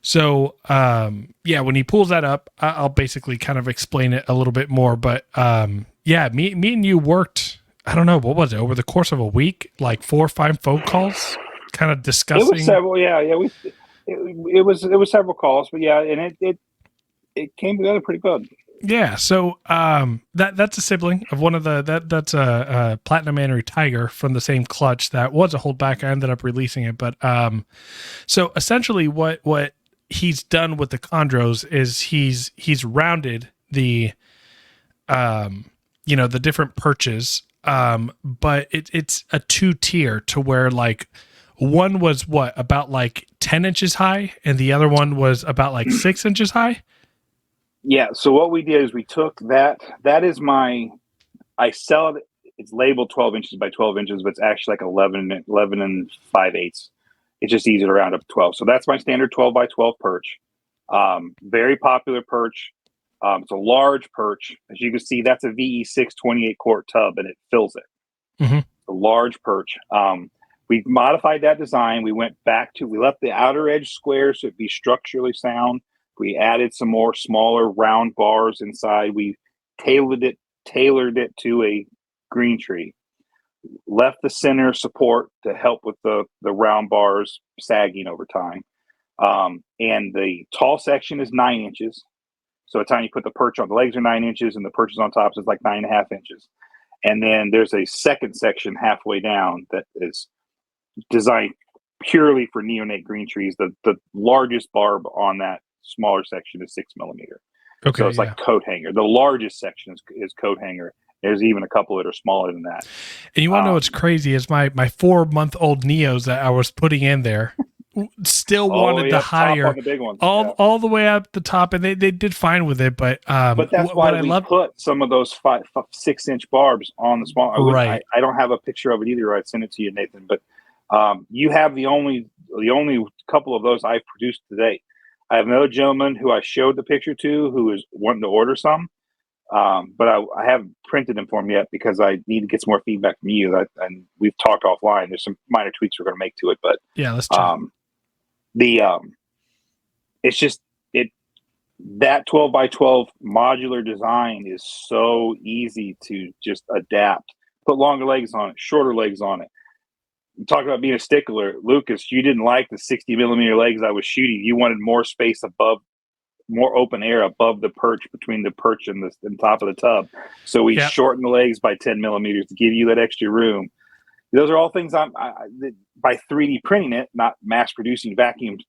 So, when he pulls that up, I'll basically kind of explain it a little bit more. But, me and you worked, I don't know, what was it, over the course of a week, like 4 or 5 phone calls, kind of discussing. It was several, it was several calls, but and it came together pretty good. Yeah, so that's a sibling of one of that's a Platinum Annery Tiger from the same clutch that was a holdback. I ended up releasing it, but so essentially what he's done with the chondros is he's rounded the the different perches, but it's a 2-tier to where one was about 10 inches high and the other one was about 6 inches high. Yeah, so what we did is we took that is I sell it, it's labeled 12 inches by 12 inches, but it's actually 11 and 5/8. It's just easy to round up to 12. So that's my standard 12 by 12 perch. Very popular perch. It's a large perch. As you can see, that's a VE6 28-quart tub, and it fills it. Mm-hmm. A large perch. We modified that design. We left the outer edge square so it'd be structurally sound. We added some more smaller round bars inside. We tailored it to a green tree. Left the center support to help with the round bars sagging over time. And the tall section is 9 inches. So by the time you put the perch on, the legs are 9 inches and the perch is on top, so it's 9.5 inches. And then there's a second section halfway down that is designed purely for neonate green trees. The largest barb on that smaller section is 6 millimeter. Okay, so it's coat hanger. The largest section is coat hanger. There's even a couple that are smaller than that. And you want to know what's crazy is my 4-month-old Neos that I was putting in there still wanted the higher, the big ones. all the way up the top, and they did fine with it. But that's why we put some of those 6-inch barbs on the small. Right. I don't have a picture of it either. I'd send it to you, Nathan. But you have the only couple of those I've produced to date. I have another gentleman who I showed the picture to who is wanting to order some. But I haven't printed them for him yet because I need to get some more feedback from you. And we've talked offline. There's some minor tweaks we're going to make to it, but yeah, let's check. It's just that 12 by 12 modular design is so easy to just adapt. Put longer legs on it, shorter legs on it. Talk about being a stickler, Lucas. You didn't like the 60 millimeter legs I was shooting. You wanted more space above. More open air above the perch, between the perch and the top of the tub. So we shortened the legs by 10 millimeters to give you that extra room. Those are all things by 3D printing it, not mass producing vacuum,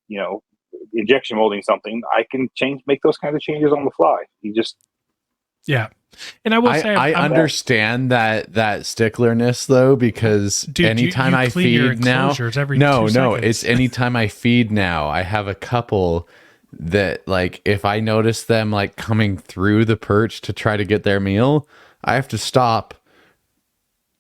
injection molding something. I can make those kinds of changes on the fly. Yeah. And I will say, I understand that sticklerness though, because Dude, anytime you I clean your feed now, enclosures every no, 2 no, seconds. it's anytime I feed now, I have a couple that like, if I notice them like coming through the perch to try to get their meal, I have to stop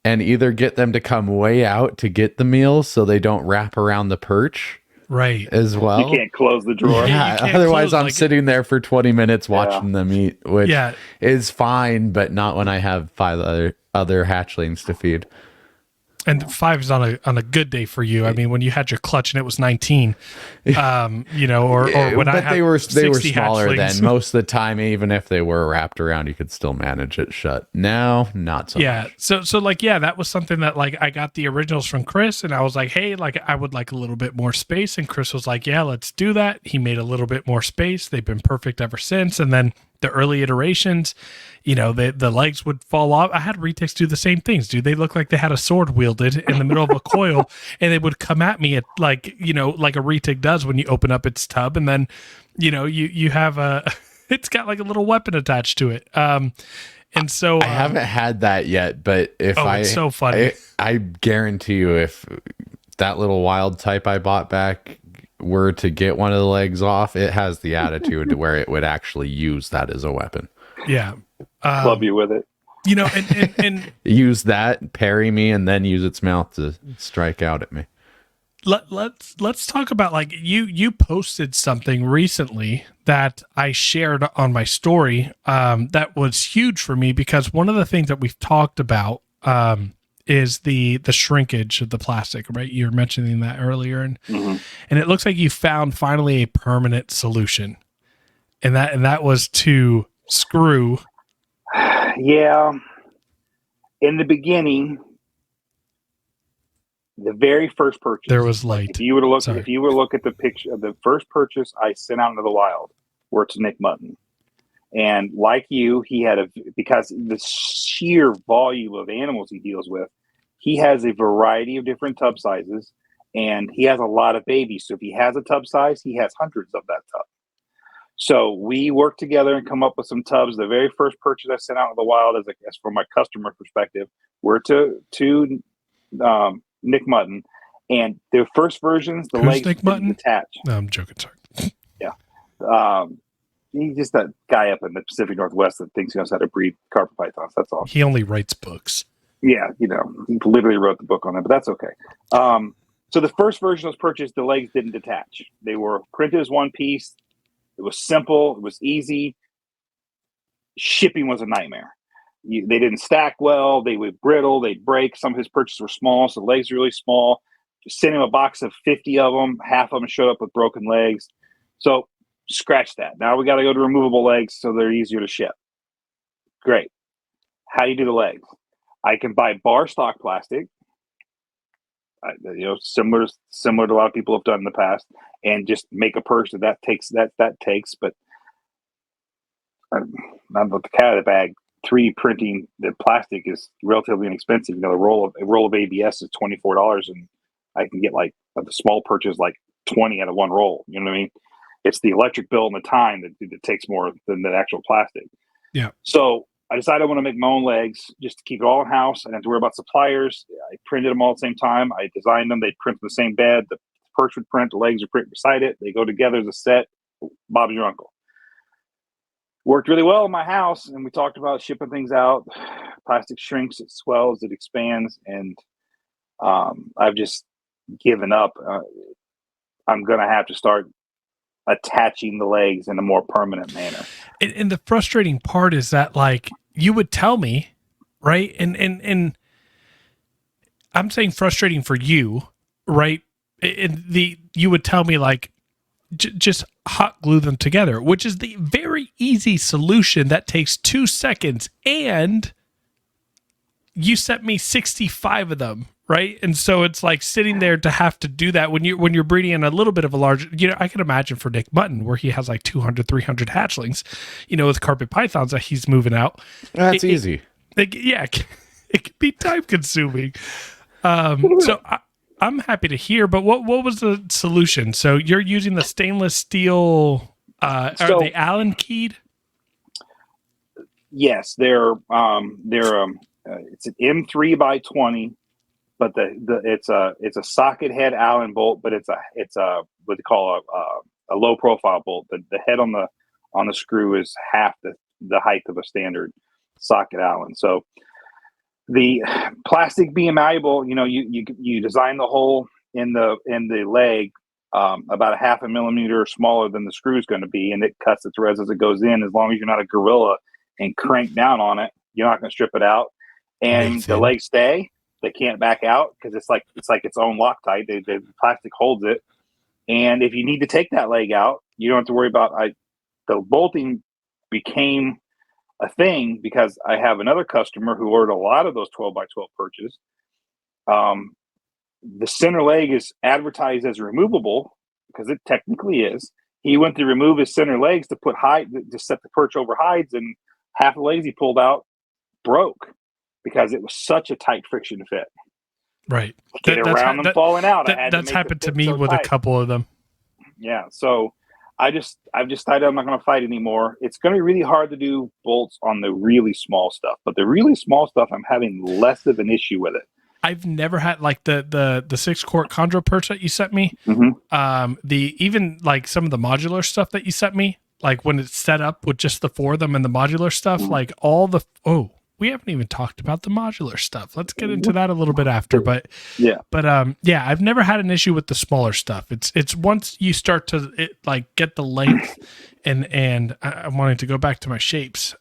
and either get them to come way out to get the meal so they don't wrap around the perch. Right. As well. You can't close the drawer. Yeah, you can't otherwise close, I'm like, sitting there for 20 minutes watching them eat, which Yeah. is fine, but not when I have 5 other hatchlings to feed. And 5 is on a good day for you. I mean, when you had your clutch and it was 19, you know, or when but I had they were 60 smaller hatchlings. then. Most of the time, even if they were wrapped around, you could still manage it shut. Now, not so much. So like, yeah, that was something that like I got the originals from Chris and I was like, hey, like I would like a little bit more space. And Chris was like, yeah, let's do that. He made a little bit more space. They've been perfect ever since. And then the early iterations, you know, the legs would fall off. I had Retics do the same things, dude. They looked like they had a sword wielded in the middle of a coil, and they would come at me at like, you know, like a Retic does when you open up its tub, and then, you know, you have a, it's got like a little weapon attached to it. And so I haven't had that yet, but if it's so funny. I guarantee you, if that little wild type I bought back were to get one of the legs off, it has the attitude to where it would actually use that as a weapon. Yeah. Club you with it. You know, and use that, parry me, and then use its mouth to strike out at me. Let's talk about, like, you posted something recently that I shared on my story that was huge for me, because one of the things that we've talked about is the shrinkage of the plastic, right? You were mentioning that earlier, and and it looks like you found finally a permanent solution, and that was to screw. Yeah. In the beginning, the very first purchase, There was light. If you were to look at the picture of the first purchase I sent out into the wild, where it's Nick Mutton, and like you, he had because the sheer volume of animals he deals with, he has a variety of different tub sizes, and he has a lot of babies. So if he has a tub size, he has hundreds of that tub. So we worked together and come up with some tubs. The very first purchase I sent out in the wild, as from my customer perspective, were to Nick Mutton, and the first versions, the legs didn't detach. No, I'm joking. Sorry. Yeah, he's just that guy up in the Pacific Northwest that thinks he knows how to breed carpet pythons. That's all. He only writes books. Yeah, you know, he literally wrote the book on it, but that's okay. So the first version was purchased. The legs didn't detach. They were printed as one piece. It was simple. It was easy. Shipping was a nightmare. They didn't stack well. They would brittle. They'd break. Some of his purchases were small, so the legs were really small. Just sent him a box of 50 of them. Half of them showed up with broken legs. So scratch that. Now we got to go to removable legs so they're easier to ship. Great. How do you do the legs? I can buy bar stock plastic, similar to a lot of people have done in the past, and just make a purse that takes. But not about the cat of the bag. 3D printing the plastic is relatively inexpensive. You know, a roll of ABS is $24, and I can get like the small purchase like 20 out of one roll. You know what I mean? It's the electric bill and the time that takes more than the actual plastic. Yeah. So I decided I want to make my own legs just to keep it all in house. I didn't have to worry about suppliers. I printed them all at the same time. I designed them. They'd print the same bed. The perch would print. The legs would print beside it. They go together as a set. Bob's your uncle. Worked really well in my house, and we talked about shipping things out. Plastic shrinks, it swells, it expands, and I've just given up. I'm going to have to start attaching the legs in a more permanent manner. And the frustrating part is that, like, you would tell me, right? And I'm saying frustrating for you, right? You would tell me, like, just hot glue them together, which is the very easy solution that takes 2 seconds. And you sent me 65 of them, right? And so it's like sitting there to have to do that when you're breeding in a little bit of a large, I can imagine for Nick Mutton, where he has like 200, 300 hatchlings, with carpet pythons that he's moving out. That's easy. It can be time consuming. So I'm happy to hear, but what was the solution? So you're using the stainless steel, are they Allen keyed? Yes, it's an M3 by 20, but it's a socket head Allen bolt, but it's a what they call a low profile bolt. The head on the screw is half the height of a standard socket Allen. So the plastic being malleable, you design the hole in the leg about a half a millimeter smaller than the screw is going to be, and it cuts the threads as it goes in. As long as you're not a gorilla and crank down on it, you're not going to strip it out. And the legs stay; they can't back out because it's like its own Loctite. The plastic holds it, and if you need to take that leg out, you don't have to worry about. The bolting became a thing because I have another customer who ordered a lot of those 12 by 12 perches. The center leg is advertised as removable because it technically is. He went to remove his center legs to put to set the perch over hides, and half the legs he pulled out broke because it was such a tight friction fit. Right. To get around them falling out. That's happened to me with a couple of them. Yeah. So I've just decided I'm not going to fight anymore. It's going to be really hard to do bolts on the really small stuff, but the really small stuff, I'm having less of an issue with it. I've never had like the 6-quart chondro perch that you sent me. Mm-hmm. Even like some of the modular stuff that you sent me, like when it's set up with just the 4 of them and the modular stuff, like all the we haven't even talked about the modular stuff. Let's get into that a little bit after. But yeah, I've never had an issue with the smaller stuff. It's once you start to get the length and I'm wanting to go back to my shapes.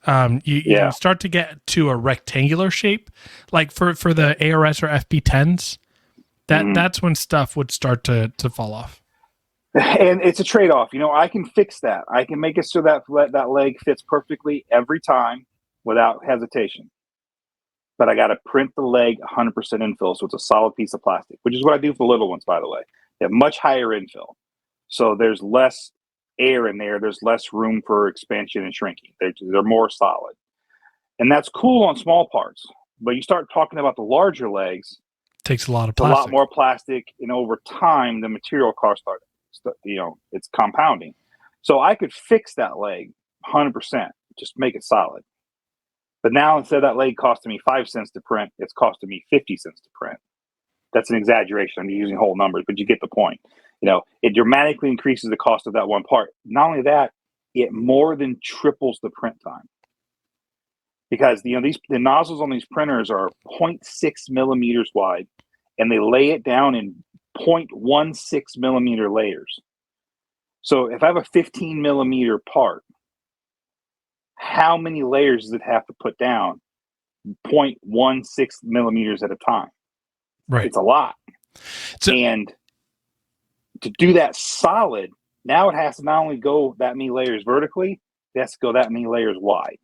You start to get to a rectangular shape, like for the ARS or FP10s. That's when stuff would start to fall off. And it's a trade-off. I can fix that. I can make it so that leg fits perfectly every time without hesitation. But I got to print the leg 100% infill, so it's a solid piece of plastic, which is what I do for little ones, by the way. They have much higher infill. So there's less air in there. There's less room for expansion and shrinking. They're more solid. And that's cool on small parts. But you start talking about the larger legs. Takes a lot of plastic. A lot more plastic. And over time, the material cost it's compounding. So I could fix that leg 100%, just make it solid. But now instead of that leg costing me 5 cents to print, it's costing me 50 cents to print. That's an exaggeration. I'm using whole numbers, but you get the point. It dramatically increases the cost of that one part. Not only that, it more than triples the print time. Because the nozzles on these printers are 0.6 millimeters wide, and they lay it down in 0.16 millimeter layers. So if I have a 15 millimeter part, how many layers does it have to put down? 0.16 millimeters at a time. Right. It's a lot. And to do that solid, now it has to not only go that many layers vertically, it has to go that many layers wide.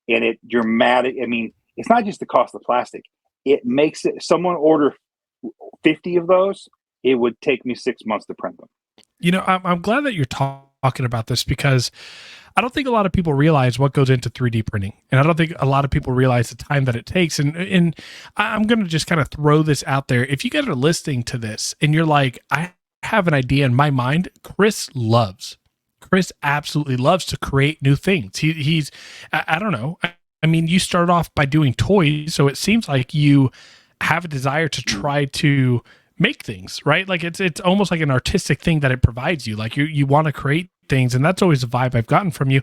And it's not just the cost of plastic. It makes it, someone order 50 of those, it would take me 6 months to print them. I'm glad that you're talking about this because I don't think a lot of people realize what goes into 3D printing. And I don't think a lot of people realize the time that it takes. And I'm going to just kind of throw this out there. If you guys are listening to this and you're like, I have an idea in my mind, Chris absolutely loves to create new things. He's, I don't know. I mean, you started off by doing toys. So it seems like you have a desire to try to make things, right? Like it's almost like an artistic thing that it provides you. Like you want to create things, and that's always the vibe I've gotten from you.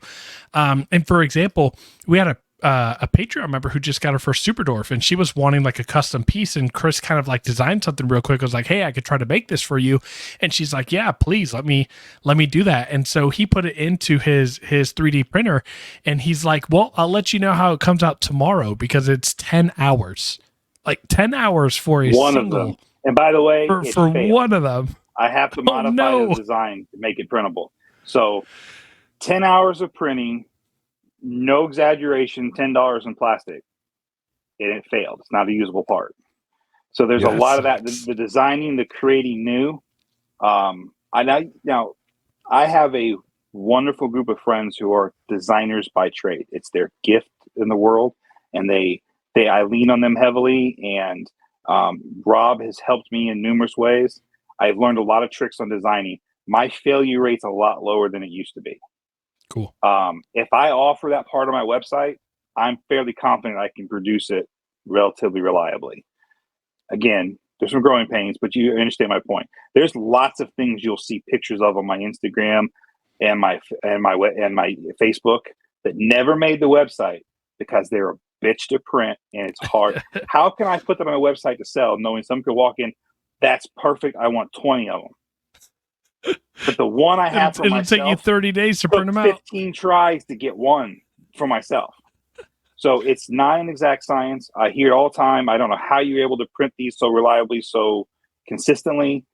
And for example, we had a Patreon member who just got her first Superdwarf, and she was wanting like a custom piece, and Chris kind of like designed something real quick. I was like, hey, I could try to make this for you. And she's like, yeah, please let me do that. And so he put it into his 3D printer, and he's like, well, I'll let you know how it comes out tomorrow because it's 10 hours. Like 10 hours for a one single. Of them. And by the way, for one of them, I have to modify the design to make it printable. So 10 hours of printing, no exaggeration, $10 in plastic. And it failed. It's not a usable part. So there's a lot of that. The designing, the creating new. I have a wonderful group of friends who are designers by trade. It's their gift in the world. And I lean on them heavily. And Rob has helped me in numerous ways. I've learned a lot of tricks on designing. My failure rate's a lot lower than it used to be. Cool. If I offer that part of my website, I'm fairly confident I can produce it relatively reliably. Again, there's some growing pains, but you understand my point. There's lots of things you'll see pictures of on my Instagram and my Facebook that never made the website because they're a bitch to print and it's hard. How can I put them on my website to sell, knowing someone could walk in? That's perfect. I want 20 of them. But the one I have for myself, it'll take you 30 days to print them out. 15 tries to get one for myself. So it's not an exact science. I hear it all the time. I don't know how you're able to print these so reliably, so consistently.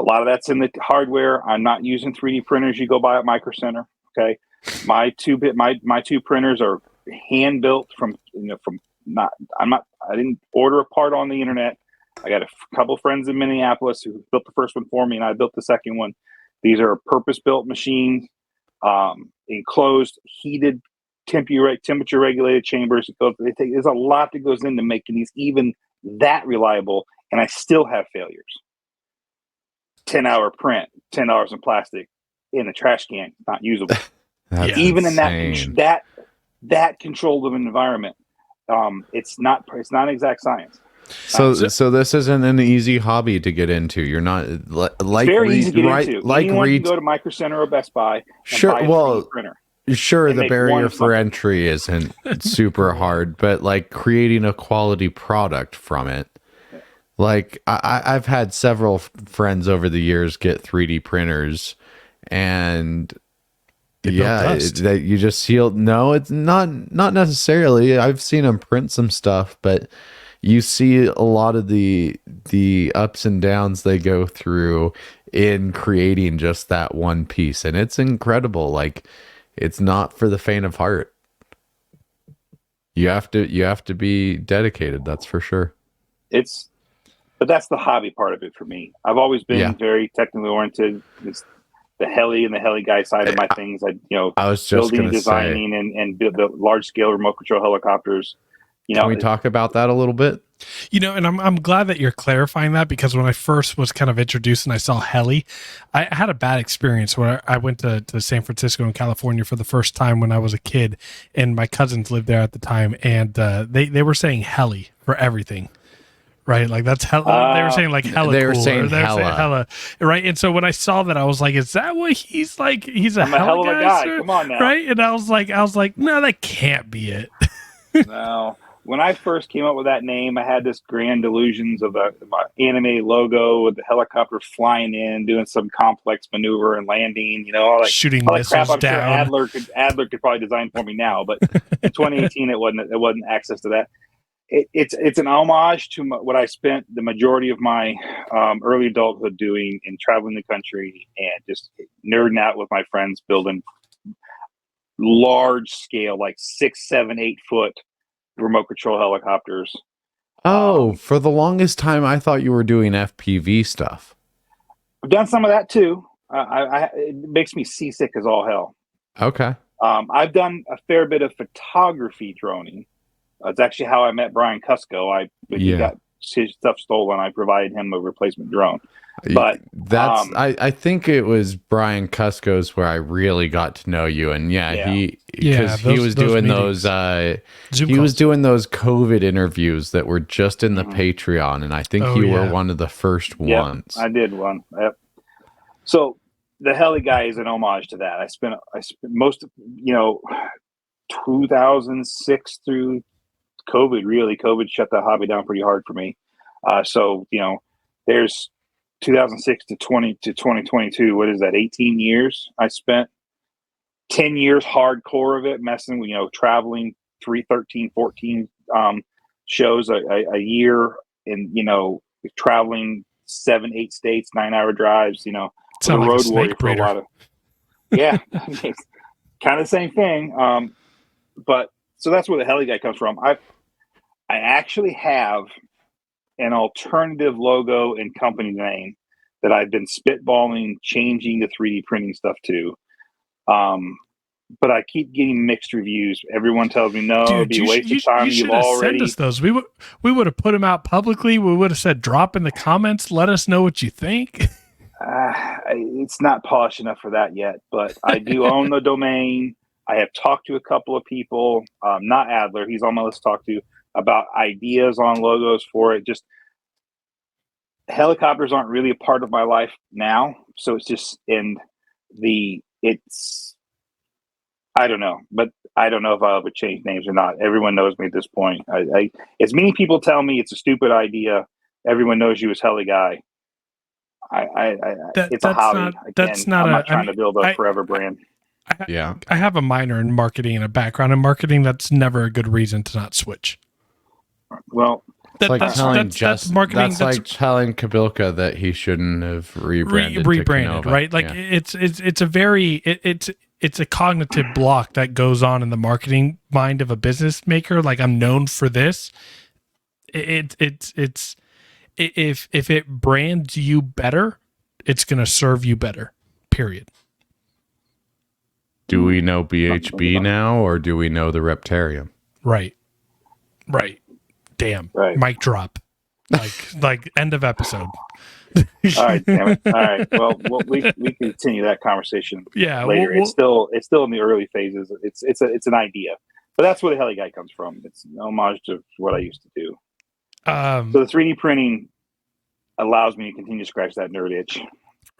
A lot of that's in the hardware. I'm not using 3D printers you go buy at Micro Center. Okay, my two printers are hand built from I didn't order a part on the internet. I got a couple friends in Minneapolis who built the first one for me, and I built the second one. These are purpose-built machines, enclosed, heated, temperature-regulated chambers. There's a lot that goes into making these even that reliable, and I still have failures. 10-hour print, $10 in plastic in a trash can, not usable. Even insane. in that controlled of an environment, it's not an exact science. So this isn't an easy hobby to get into. You're not like very easy to get into. Like anyone can go to Micro Center or Best Buy and buy a 3D printer. Sure, the barrier for entry isn't super hard, but like creating a quality product from it. Like I've had several friends over the years get 3D printers, and that you just seal. No, it's not necessarily. I've seen them print some stuff, but you see a lot of the ups and downs they go through in creating just that one piece, and it's incredible. Like, it's not for the faint of heart. You have to be dedicated, that's for sure. But that's the hobby part of it for me. I've always been very technically oriented. It's the heli and the Heliguy side of my things. I was just building, designing, and build the large scale remote control helicopters. Can we talk about that a little bit? And I'm glad that you're clarifying that, because when I first was kind of introduced and I saw heli, I had a bad experience when I went to San Francisco in California for the first time when I was a kid, and my cousins lived there at the time, and they were saying heli for everything. Right, like that's hella. They were saying like hella. They were cool, saying hella. Right, and so when I saw that, I was like, "Is that what he's like? He's a hell of a guy." Come on now, right? And I was like, "No, that can't be it." No, when I first came up with that name, I had this grand delusions of my anime logo with the helicopter flying in, doing some complex maneuver and landing. All that shooting all that missiles crap. I'm down. Sure Adler could probably design for me now, but in 2018, it wasn't access to that. It's an homage to what I spent the majority of my early adulthood doing in traveling the country and just nerding out with my friends, building large scale, like 6, 7, 8 foot remote control helicopters. For the longest time, I thought you were doing FPV stuff. I've done some of that too. It makes me seasick as all hell. Okay. I've done a fair bit of photography droning. It's actually how I met Brian Cusco. He got his stuff stolen. I provided him a replacement drone. But that's I think it was Brian Cusco's where I really got to know you, and he was doing those COVID interviews that were just in the Patreon, and I think you were one of the first ones. I did one. Yep. So the Heliguy is an homage to that. I spent most of 2006 through COVID. Really, COVID shut that hobby down pretty hard for me. So there's 2006 to 2022. What is that? 18 years. I spent 10 years hardcore of it, messing with traveling 13, 14 shows a year, and traveling 7, 8 states, 9-hour drives. Sound a like road a snake warrior breeder. for a lot of. Yeah, it's kind of the same thing. But so that's where the Heliguy comes from. I actually have an alternative logo and company name that I've been spitballing, changing to 3D printing stuff to. But I keep getting mixed reviews. Everyone tells me, no, it'd be a waste of time. You should have sent us those. We would have put them out publicly. We would have said, drop in the comments. Let us know what you think. It's not polished enough for that yet, but I do own the domain. I have talked to a couple of people, not Adler, he's on my list to talk to, about ideas on logos for it. Just helicopters aren't really a part of my life now. So it's just, I don't know, but I don't know if I'll ever change names or not. Everyone knows me at this point. As many people tell me it's a stupid idea, everyone knows you as Heliguy. It's a hobby. That's not I'm not trying to build a forever brand. I have a minor in marketing and a background in marketing. That's never a good reason to not switch. Well, that's like telling marketing. That's like telling Kabilka that he shouldn't have rebranded, right? Like it's a cognitive block that goes on in the marketing mind of a business maker. Like, I'm known for this. If it brands you better, it's going to serve you better. Period. Do we know BHB now, or do we know the Reptarium? Right. Damn. Right. Mic drop. Like end of episode. All right, damn it. All right. Well, we continue that conversation. Yeah, later. It's still in the early phases. It's an idea, but that's where the Heliguy comes from. It's an homage to what I used to do. So the 3D printing allows me to continue to scratch that nerd itch.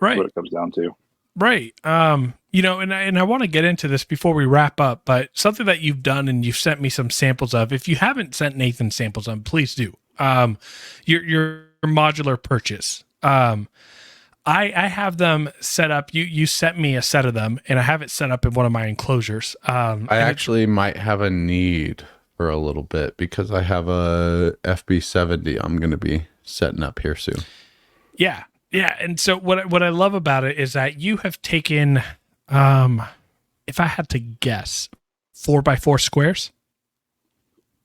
Right. That's what it comes down to. Right. And I want to get into this before we wrap up, but something that you've done and you've sent me some samples of. If you haven't sent Nathan samples of, please do. Your modular Perches. I have them set up. You sent me a set of them, and I have it set up in one of my enclosures. I actually might have a need for a little bit because I have a FB70 I'm going to be setting up here soon. Yeah. Yeah. And so what I love about it is that you have taken, if I had to guess, 4x4 squares.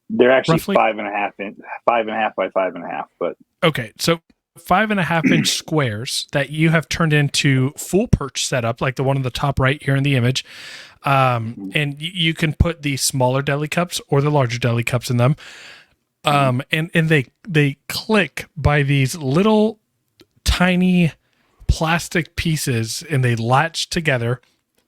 They're actually roughly 5.5 by 5.5, but okay. So 5.5 inch squares that you have turned into full perch setup, like the one on the top right here in the image. And you can put the smaller deli cups or the larger deli cups in them. And they click by these little tiny plastic pieces, and they latch together.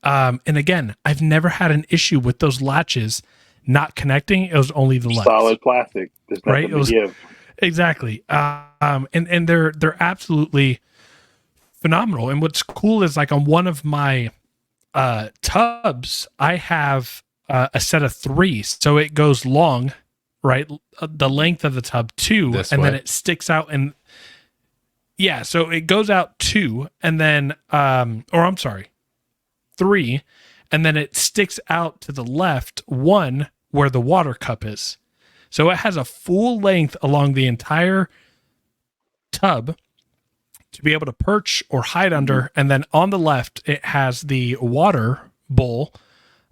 And again, I've never had an issue with those latches not connecting. It was only the legs. Solid plastic. There's nothing to give. Exactly. And they're absolutely phenomenal. And what's cool is, like, on one of my tubs, I have a set of 3. So it goes long, right? The length of the tub 2, then it sticks out, and yeah, so it goes out 2, and then, 3, and then it sticks out to the left 1 where the water cup is. So it has a full length along the entire tub to be able to perch or hide under. And then on the left, it has the water bowl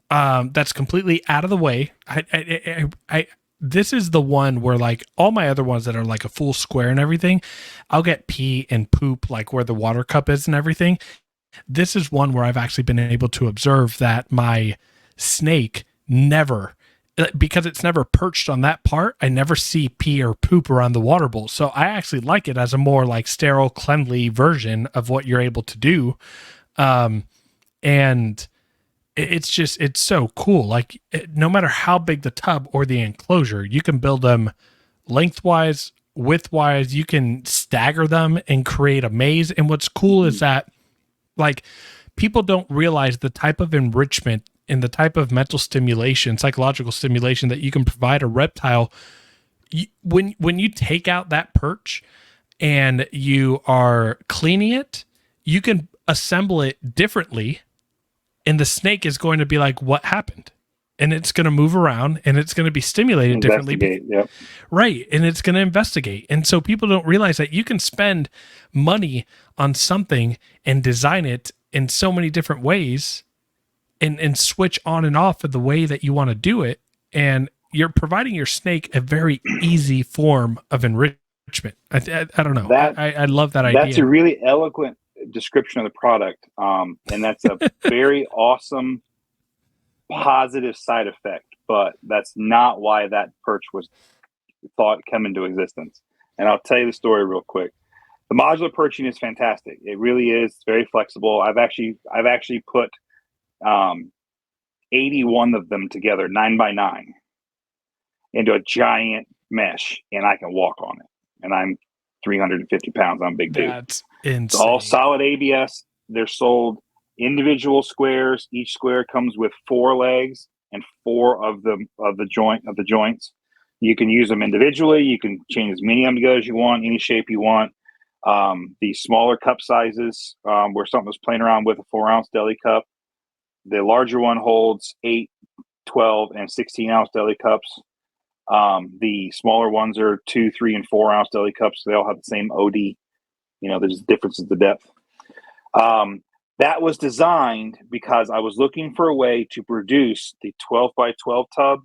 that's completely out of the way. This is the one where, like, all my other ones that are like a full square and everything, I'll get pee and poop, like where the water cup is and everything. This is one where I've actually been able to observe that my snake never, because it's never perched on that part, I never see pee or poop around the water bowl. So I actually like it as a more like sterile, cleanly version of what you're able to do. And it's so cool. Like, no matter how big the tub or the enclosure, you can build them lengthwise, widthwise, you can stagger them and create a maze. And what's cool is that, like, people don't realize the type of enrichment and the type of mental stimulation, psychological stimulation that you can provide a reptile. When you take out that perch and you are cleaning it, you can assemble it differently, and the snake is going to be like, what happened? And it's going to move around, and it's going to be stimulated differently. Yep. Right. And it's going to investigate. And so people don't realize that you can spend money on something and design it in so many different ways and switch on and off of the way that you want to do it. And you're providing your snake a very easy form of enrichment. I don't know. I love that idea. That's a really eloquent description of the product. And that's a very awesome, positive side effect, but that's not why that perch was thought come into existence. And I'll tell you the story real quick. The modular perching is fantastic. It really is. It's very flexible. I've actually put 81 of them together, 9x9, into a giant mesh, and I can walk on it. And I'm 350 pounds. I'm a big dude. That's insane. It's all solid ABS. They're sold individual squares. Each square comes with 4 legs and 4 of the joints. You can use them individually. You can chain as many of them together as you want, any shape you want. The smaller cup sizes, where something was playing around with a 4-ounce deli cup. The larger one holds 8, 12, and 16-ounce deli cups. The smaller ones are 2, 3, and 4-ounce deli cups. So they all have the same OD. There's differences in the depth. That was designed because I was looking for a way to produce the 12x12 tub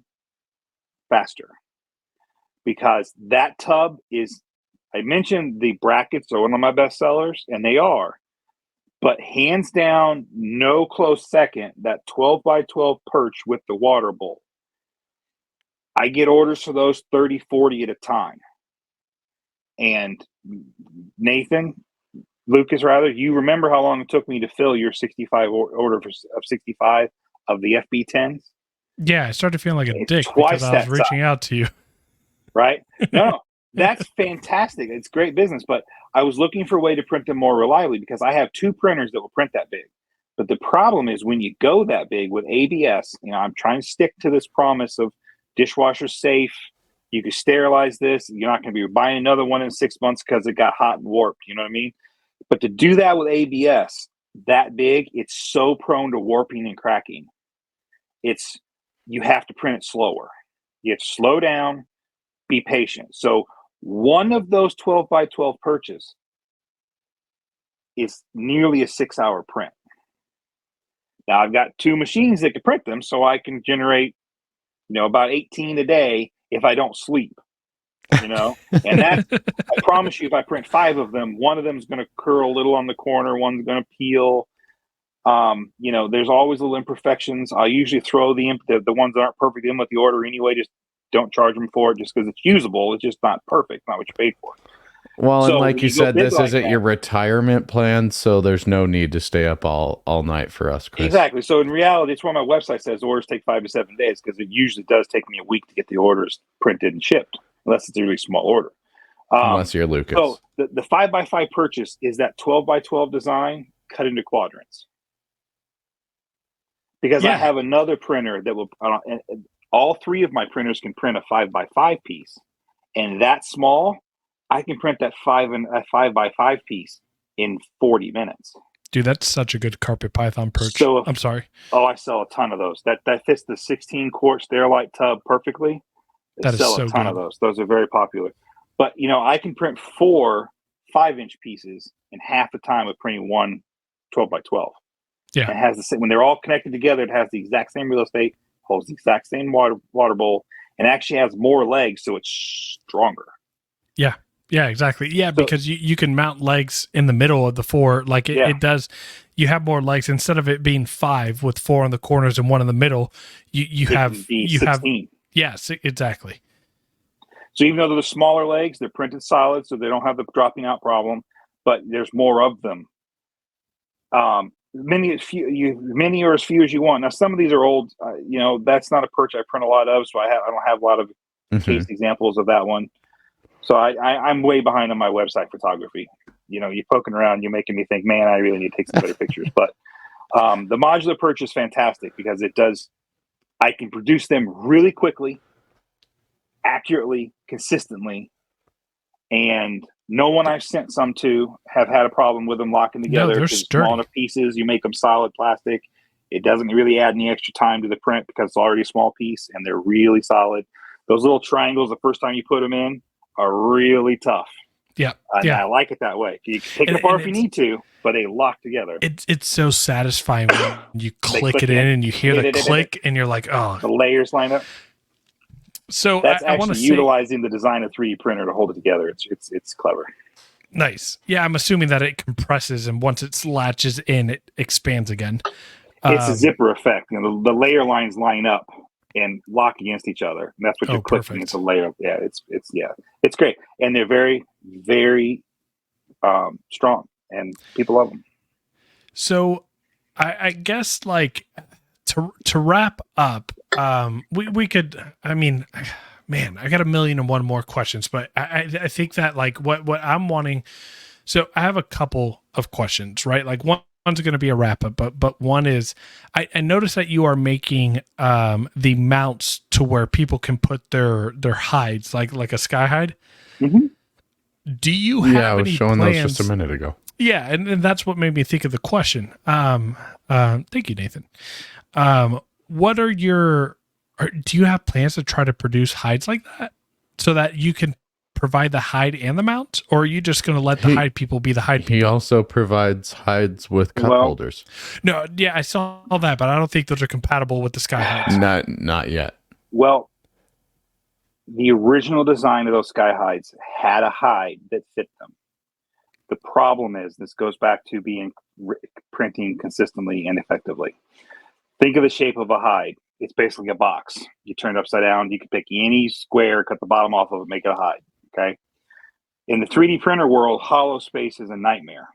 faster. Because that tub is, I mentioned the brackets are one of my best sellers, and they are. But hands down, no close second, that 12x12 perch with the water bowl. I get orders for those 30, 40 at a time. And Lucas, you remember how long it took me to fill your 65 order of 65 of the FB10s? Yeah, I started feeling like a dick because I was reaching out to you. Right? No, that's fantastic. It's great business, but I was looking for a way to print them more reliably because I have 2 printers that will print that big. But the problem is when you go that big with ABS, I'm trying to stick to this promise of dishwasher safe. You can sterilize this. You're not going to be buying another one in 6 months because it got hot and warped. You know what I mean? But to do that with ABS that big, it's so prone to warping and cracking. You have to print it slower. You have to slow down, be patient. So one of those 12x12 perches is nearly a 6-hour print. Now I've got 2 machines that can print them, so I can generate, about 18 a day if I don't sleep. And that, I promise you, if I print 5 of them, one of them is going to curl a little on the corner, one's going to peel. There's always little imperfections. I usually throw the ones that aren't perfect in with the order anyway. Just don't charge them for it just because it's usable. It's just not perfect, not what you paid for. Well, so and like you said, this isn't your retirement plan, so there's no need to stay up all night for us, Chris. Exactly. So in reality, it's why my website says orders take 5 to 7 days, because it usually does take me a week to get the orders printed and shipped, unless it's a really small order. Unless you're Lucas. So the 5x5 purchase is that 12x12 design cut into quadrants. Because I have another printer that will, all 3 of my printers can print a 5x5 piece, and that small, I can print that 5x5 piece in 40 minutes. Dude, that's such a good carpet python perch. I'm sorry. Oh, I sell a ton of those. That fits the 16-quart Sterilite tub perfectly. I sell a ton of those. Those are very popular. But, I can print 4 5-inch pieces in half the time of printing one 12x12. Yeah. It has the same, when they're all connected together, it has the exact same real estate, holds the exact same water bowl, and actually has more legs, so it's stronger. Yeah. Yeah, exactly. Yeah, so, because you can mount legs in the middle of the 4. Like it does. You have more legs instead of it being 5 with 4 on the corners and 1 in the middle. You have 16. Yes, exactly. So even though they're the smaller legs, they're printed solid, so they don't have the dropping out problem. But there's more of them. Many or as few as you want. Now some of these are old. That's not a perch I print a lot of, so I don't have a lot of case examples of that one. So I'm way behind on my website photography. You're poking around, you're making me think, man, I really need to take some better pictures. But the modular perch is fantastic because I can produce them really quickly, accurately, consistently, and no one I've sent some to have had a problem with them locking together. No, they're sturdy. Small enough pieces, you make them solid plastic. It doesn't really add any extra time to the print because it's already a small piece, and they're really solid. Those little triangles, the first time you put them in, are really tough. Yeah. And I like it that way. You can take it apart if you need to, but they lock together. It's so satisfying when you click it in and you hear the click and you're like, oh. The layers line up. So that's I want to utilizing the design of 3D printer to hold it together. It's clever. Nice. Yeah, I'm assuming that it compresses, and once it latches in, it expands again. It's a zipper effect. The layer lines line up and lock against each other. And that's what you're clicking. It's a layer. Yeah, it's great. And they're very, very strong, and people love them. So I guess to wrap up, we could, I mean, man, I got 1,000,001 more questions, but I think that like what I'm wanting. So I have a couple of questions, right? Like one's going to be a wrap up, but one is I noticed that you are making the mounts to where people can put their hides, like a sky hide. Mm-hmm. Do you have I was any showing plans? those just a minute ago. Yeah, and that's what made me think of the question. Thank you, Nathan. What are your? Do you have plans to try to produce hides like that so that you can provide the hide and the mount, or are you just going to let the hide people be the hide people? He also provides hides with cup holders. No, yeah, I saw all that, but I don't think those are compatible with the sky hides. Not yet. Well, the original design of those sky hides had a hide that fit them. The problem is, this goes back to being printing consistently and effectively. Think of the shape of a hide. It's basically a box. You turn it upside down. You can pick any square, cut the bottom off of it, make it a hide. Okay. In the 3D printer world, hollow space is a nightmare.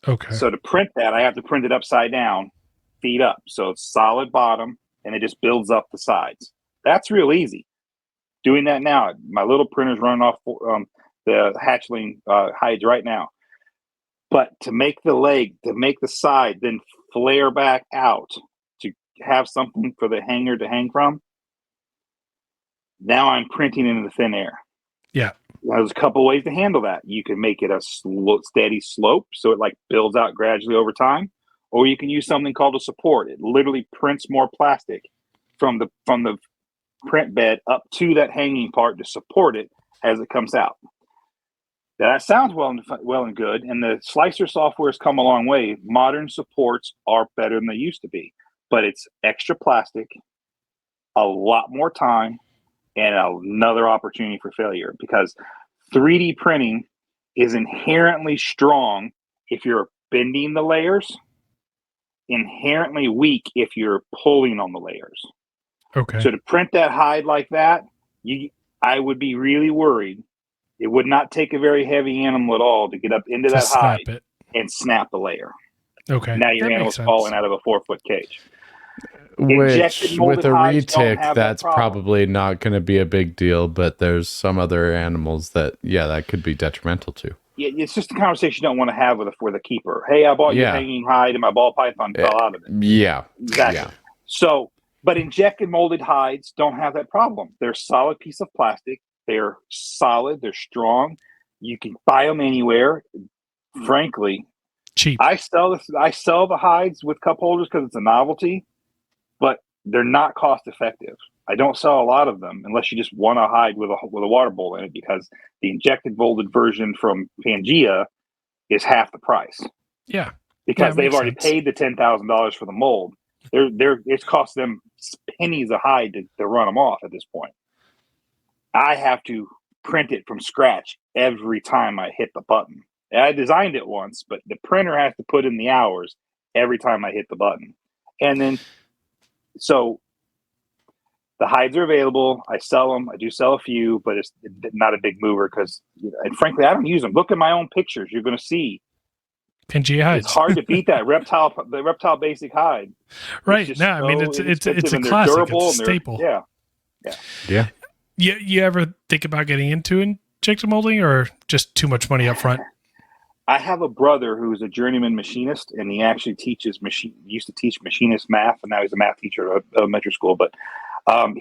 Okay. So to print that, I have to print it upside down, feet up. So it's solid bottom, and it just builds up the sides. That's real easy. Doing that now. My little printer's running off the hatchling hides right now. But to make the leg, to make the side, then flare back out to have something for the hanger to hang from, now I'm printing into the thin air. Yeah. There's a couple ways to handle that. You can make it a steady slope, so it like builds out gradually over time, or you can use something called a support. It literally prints more plastic from the print bed up to that hanging part to support it as it comes out. Now, that sounds well and good, and the slicer software has come a long way. Modern supports are better than they used to be, but it's extra plastic, a lot more time, and another opportunity for failure, because 3D printing is inherently strong if you're bending the layers, inherently weak if you're pulling on the layers. Okay. So to print that hide like that, I would be really worried. It would not take a very heavy animal at all to get up into that hide and snap the layer. Okay. Now your animal's falling out of a 4-foot cage. Which, with a retic, that's probably not going to be a big deal, but there's some other animals that could be detrimental to. Yeah, it's just a conversation you don't want to have with a keeper. Hey, I bought your hanging hide and my ball python fell out of it. Yeah. Exactly. Yeah. So, but injected molded hides don't have that problem. They're a solid piece of plastic. They're solid. They're strong. You can buy them anywhere. Frankly, cheap. I sell the hides with cup holders because it's a novelty, but they're not cost effective. I don't sell a lot of them unless you just want a hide with a water bowl in it, because the injected molded version from Pangea is half the price. Yeah, because they've already paid the $10,000 for the mold. It's cost them pennies a hide to run them off at this point. I have to print it from scratch every time I hit the button. I designed it once, but the printer has to put in the hours every time I hit the button. And then, so the hides are available. I sell them. I do sell a few, but it's not a big mover because, and frankly, I don't use them. Look at my own pictures. You're going to see Pangea hides. It's hard to beat that the reptile basic hide. Right. No, I mean, it's a classic. It's a staple. Yeah. You ever think about getting into injected molding, or just too much money up front? I have a brother who's a journeyman machinist, and he actually used to teach machinist math, and now he's a math teacher at elementary school. But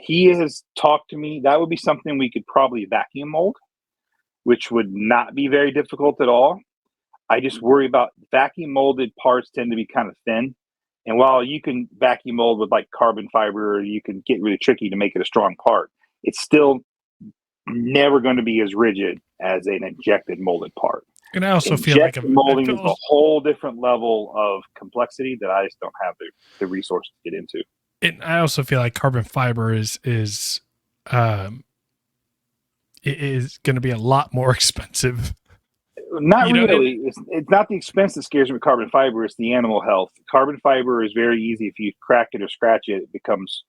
he has talked to me. That would be something we could probably vacuum mold, which would not be very difficult at all. I just worry about vacuum molded parts tend to be kind of thin. And while you can vacuum mold with like carbon fiber, you can get really tricky to make it a strong part. It's still never going to be as rigid as an injected molded part. And I also feel like molding is a whole different level of complexity that I just don't have the resources to get into. And I also feel like carbon fiber is going to be a lot more expensive. Not really. It's not the expense that scares me with carbon fiber. It's the animal health. Carbon fiber is very easy. If you crack it or scratch it, it becomes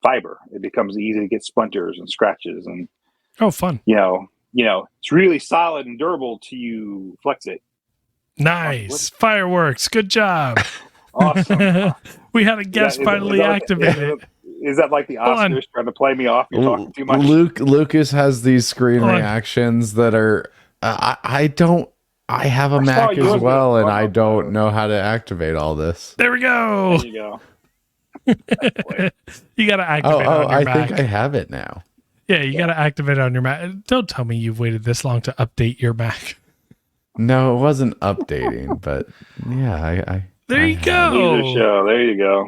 fiber. It becomes easy to get splinters and scratches. And fun. It's really solid and durable till you flex it. Nice. Fireworks. Good job. Awesome. We had a guest finally activated. Is that like the Oscars trying to play me off? You're talking too much. Lucas has these screen reactions that are. I have a Mac as well, and I don't know how to activate all this. There we go. There you go. You got to activate on your Mac. I think I have it now. Yeah, you got to activate on your Mac. Don't tell me you've waited this long to update your Mac. No, it wasn't updating, but yeah, there you go. There you go.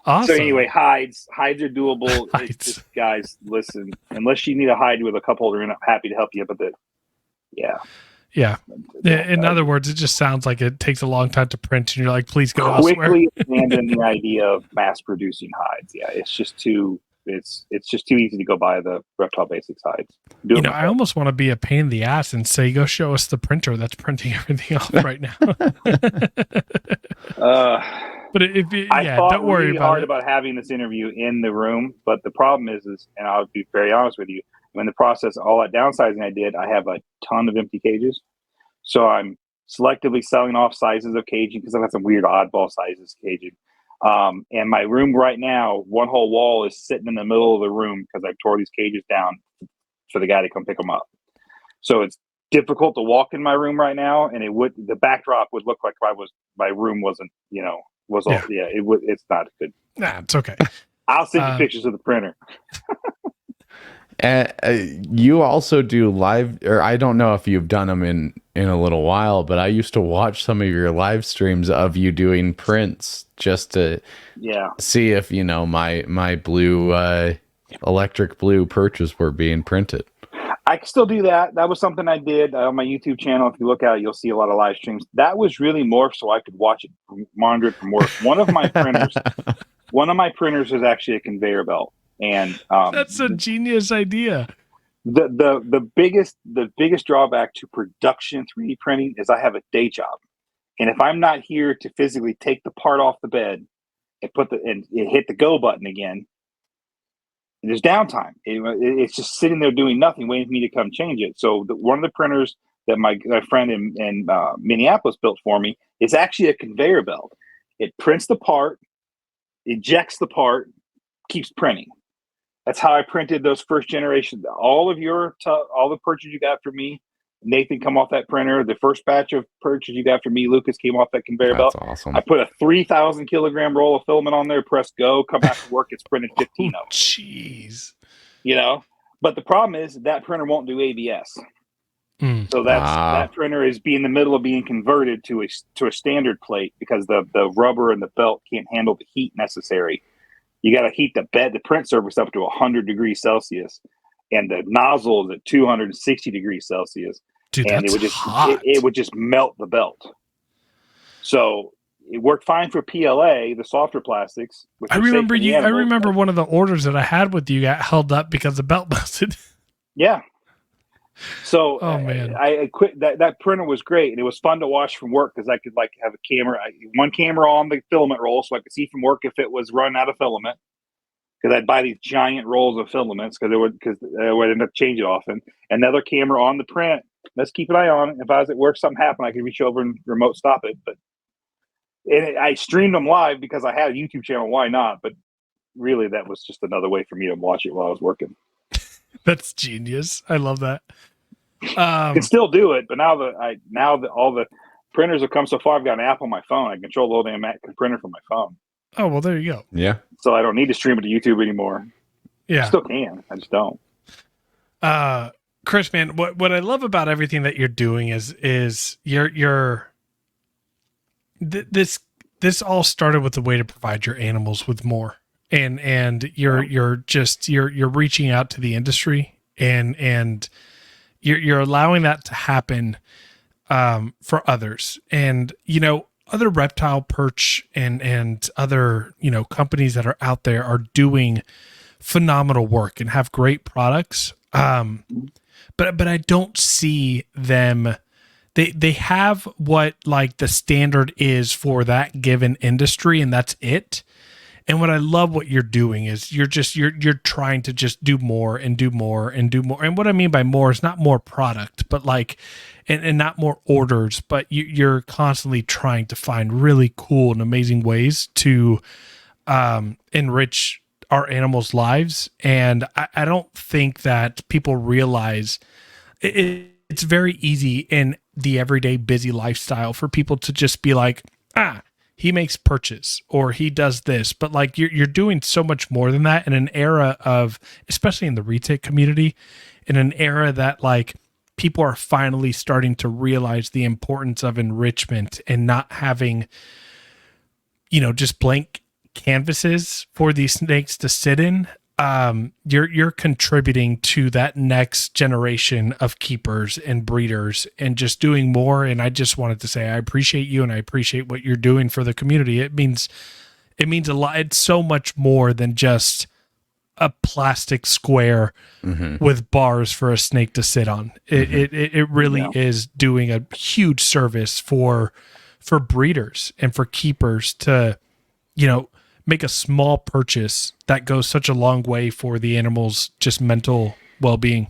Awesome. So anyway, hides are doable. Just, guys, listen. Unless you need a hide with a cup holder, I'm happy to help you. But yeah. In other words, it just sounds like it takes a long time to print, and you're like, please go elsewhere. Quickly abandon the idea of mass producing hides. Yeah, it's just too easy to go buy the Reptile Basics hides. I almost want to be a pain in the ass and say, go show us the printer that's printing everything off right now. But I thought don't worry really hard about having this interview in the room, but the problem is, and I'll be very honest with you, when the process, all that downsizing I did, I have a ton of empty cages. So I'm selectively selling off sizes of caging because I've got some weird oddball sizes caging. And my room right now, one whole wall is sitting in the middle of the room because I tore these cages down for the guy to come pick them up. So it's difficult to walk in my room right now, and the backdrop would look like my room wasn't, it's not good. Nah, it's okay. I'll send you pictures of the printer. You also do live, or I don't know if you've done them in a little while, but I used to watch some of your live streams of you doing prints just to see if, my blue, electric blue perches were being printed. I can still do that. That was something I did on my YouTube channel. If you look at it, you'll see a lot of live streams. That was really more so I could watch it, monitor it from work. One of my printers is actually a conveyor belt. And that's a genius idea. The biggest drawback to production 3D printing is I have a day job, and if I'm not here to physically take the part off the bed and hit the go button again, there's downtime. It's just sitting there doing nothing, waiting for me to come change it. So one of the printers that my friend in Minneapolis built for me is actually a conveyor belt. It prints the part, ejects the part, keeps printing. That's how I printed those first generation. All the Perches you got from me, Nathan, come off that printer. The first batch of Perches you got from me, Lucas, came off that conveyor belt. That's awesome. I put a 3,000 kilogram roll of filament on there, press go, come back to work. It's printed 15 of them. Jeez. But the problem is that printer won't do ABS. So that printer is in the middle of being converted to a standard plate because the rubber and the belt can't handle the heat necessary. You got to heat the print surface up to 100 degrees Celsius, and the nozzle is at 260 degrees Celsius. Dude, and it would just melt the belt. So it worked fine for PLA, the softer plastics. I remember one of the orders that I had with you got held up because the belt melted. Yeah. So man. I quit. That printer was great, and it was fun to watch from work because I could have a camera, one camera on the filament roll, so I could see from work if it was run out of filament. Because I'd buy these giant rolls of filaments because I would end up changing it often. Another camera on the print. Let's keep an eye on it. If I was at work, something happened, I could reach over and remote stop it. But I streamed them live because I had a YouTube channel. Why not? But really, that was just another way for me to watch it while I was working. That's genius. I love that. You can still do it, but now that all the printers have come so far, I've got an app on my phone. I control the whole damn printer from my phone. Oh, well, there you go. Yeah. So I don't need to stream it to YouTube anymore. Yeah. I still can. I just don't. Chris, man, what I love about everything that you're doing is this all started with the way to provide your animals with more. And you're reaching out to the industry and you're allowing that to happen for others. And other reptile perch and other companies that are out there are doing phenomenal work and have great products. But I don't see them. They have what the standard is for that given industry, and that's it. And what I love what you're doing is you're trying to just do more and do more and do more. And what I mean by more is not more product, but and not more orders, but you're constantly trying to find really cool and amazing ways to enrich our animals' lives. And I don't think that people realize it's very easy in the everyday busy lifestyle for people to just be like, he makes perches or he does this, but like you're doing so much more than that in an era of, especially in the Retic community, in an era that like people are finally starting to realize the importance of enrichment and not having, just blank canvases for these snakes to sit in. You're contributing to that next generation of keepers and breeders and just doing more. And I just wanted to say, I appreciate you and I appreciate what you're doing for the community. It means a lot. It's so much more than just a plastic square with bars for a snake to sit on. It really is doing a huge service for breeders and for keepers to, make a small purchase that goes such a long way for the animal's just mental well-being.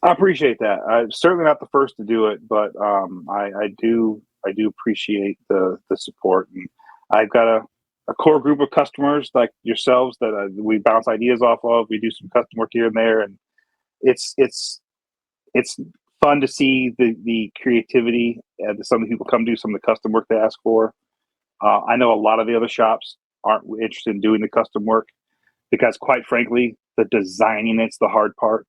I appreciate that. I'm certainly not the first to do it, but I do appreciate the support. And I've got a core group of customers like yourselves that we bounce ideas off of. We do some custom work here and there, and it's fun to see the creativity that some people come do some of the custom work they ask for. I know a lot of the other shops aren't interested in doing the custom work because, quite frankly, the designing it's the hard part,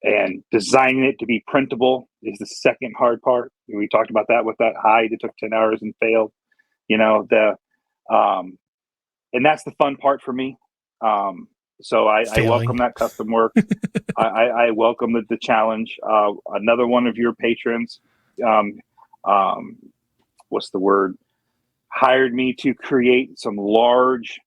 and designing it to be printable is the second hard part. We talked about that with that hide. It took 10 hours and failed. And that's the fun part for me. So I welcome that custom work. I welcome the challenge. Another one of your patrons, what's the word? Hired me to create some large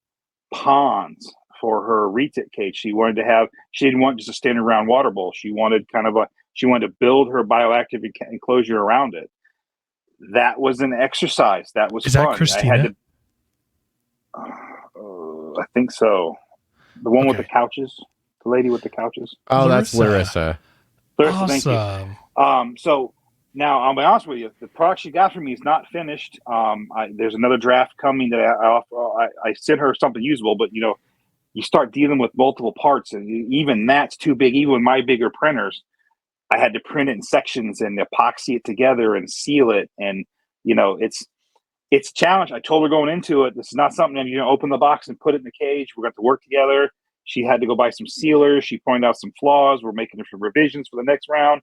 ponds for her Retic cage. She didn't want just a standard round water bowl. She wanted to build her bioactive enclosure around it. That was an exercise. That was fun. That Christina? I think so. The one with the couches, the lady with the couches. Oh, that's Larissa. Awesome. Thank you. So now I'll be honest with you, the product she got from me is not finished. There's another draft coming that I sent her something usable, but you start dealing with multiple parts, and even that's too big. Even with my bigger printers, I had to print it in sections and epoxy it together and seal it, and it's a challenge. I told her going into it, this is not something that open the box and put it in the cage. We're going to work together. She had to go buy some sealers. She pointed out some flaws. We're making some revisions for the next round.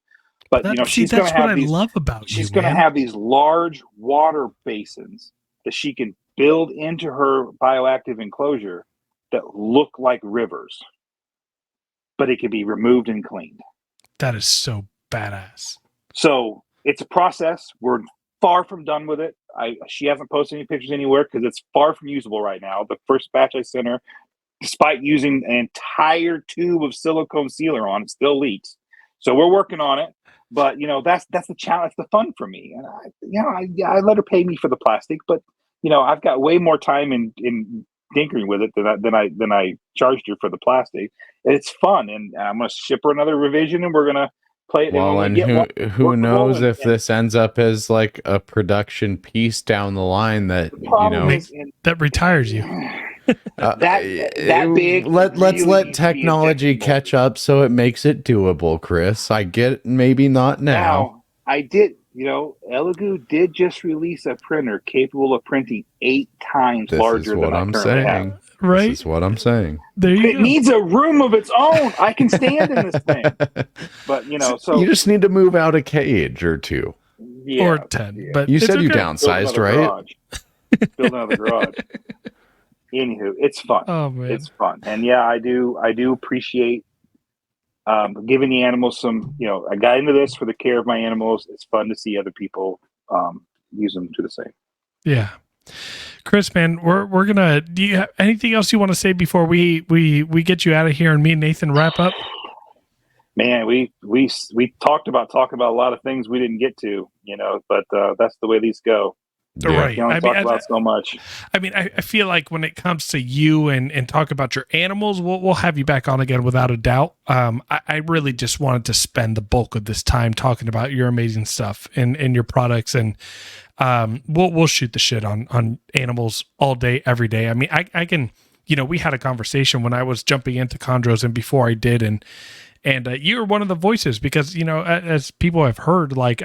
But she's going to have these. Love about she's going to have these large water basins that she can build into her bioactive enclosure that look like rivers, but it can be removed and cleaned. That is so badass. So it's a process. We're far from done with it. She hasn't posted any pictures anywhere because it's far from usable right now. The first batch I sent her, despite using an entire tube of silicone sealer on it, still leaks. So we're working on it. But that's the challenge, the fun for me. And I let her pay me for the plastic, but I've got way more time in tinkering with it than I charged her for the plastic. And it's fun, and I'm going to ship her another revision, and we're going to play it. Well, and who knows if this ends up as like a production piece down the line that that retires you. that big. Let's let technology catch up so it makes it doable, Chris. I get maybe not now. I did. Heliguy did just release a printer capable of printing 8 times larger than I currently have. Right? This is what I'm saying. It needs a room of its own. I can stand in this thing. But so you just need to move out a cage or 2. Or 10. But you said you downsized, right? Build another garage. Anywho, it's fun. Oh man, it's fun, and I do appreciate giving the animals some. I got into this for the care of my animals. It's fun to see other people use them to the same. Yeah, Chris, man, we're gonna. Do you have anything else you want to say before we get you out of here and me and Nathan wrap up? Man, we talked about talking about a lot of things we didn't get to, but that's the way these go. Right. You only talk about so much. I mean, I feel like when it comes to you and talk about your animals, we'll have you back on again without a doubt. I really just wanted to spend the bulk of this time talking about your amazing stuff and your products, and we'll shoot the shit on animals all day, every day. I mean, I can, we had a conversation when I was jumping into chondros and before I did, and you were one of the voices because, as people have heard, like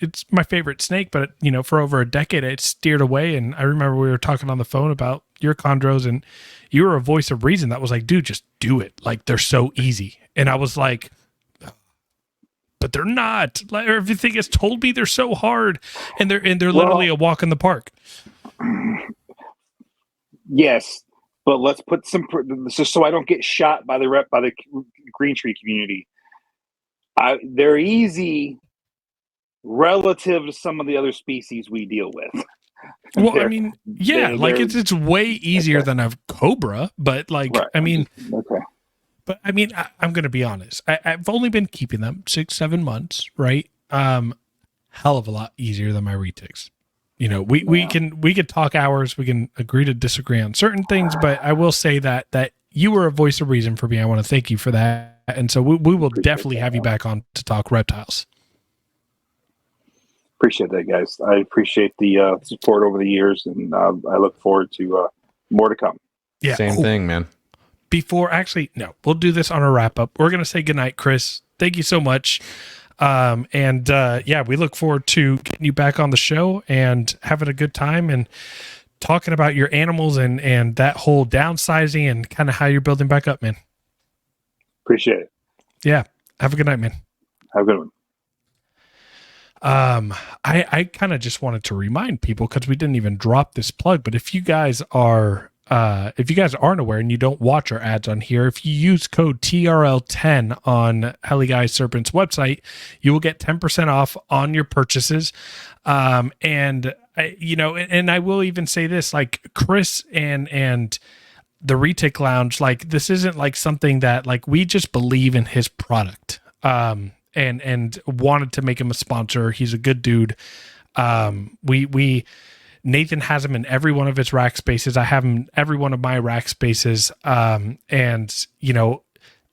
it's my favorite snake, but for over a decade it steered away. And I remember we were talking on the phone about your chondros, and you were a voice of reason that was like, dude, just do it. Like, they're so easy. And I was like, but they're not. Like, everything has told me they're so hard, and they're literally a walk in the park. Yes. But let's put some, just so I don't get shot by the green tree community. They're easy relative to some of the other species we deal with. Well, I mean, yeah, it's way easier than a cobra, but like, right. I mean, okay. But I mean, I'm going to be honest. I've only been keeping them 6-7 months, right? Hell of a lot easier than my retics. We can talk hours. We can agree to disagree on certain things, but I will say that you were a voice of reason for me. I want to thank you for that. And so we will definitely have you back on to talk reptiles. Appreciate that, guys. I appreciate the support over the years, and I look forward to more to come. Yeah. Same thing, man. We'll do this on a wrap up. We're going to say goodnight, Chris. Thank you so much. We look forward to getting you back on the show and having a good time and talking about your animals and that whole downsizing and kind of how you're building back up, man. Appreciate it. Yeah. Have a good night, man. Have a good one. I kind of just wanted to remind people, because we didn't even drop this plug, but if you guys aren't aware and you don't watch our ads on here, if you use code TRL10 on HeliguySerpents website, you will get 10% off on your purchases. And I will even say this, like Chris and the TheReticLounge, like this isn't like something that, like, we just believe in his product, and wanted to make him a sponsor. He's a good dude. Nathan has him in every one of his rack spaces. I have him in every one of my rack spaces. I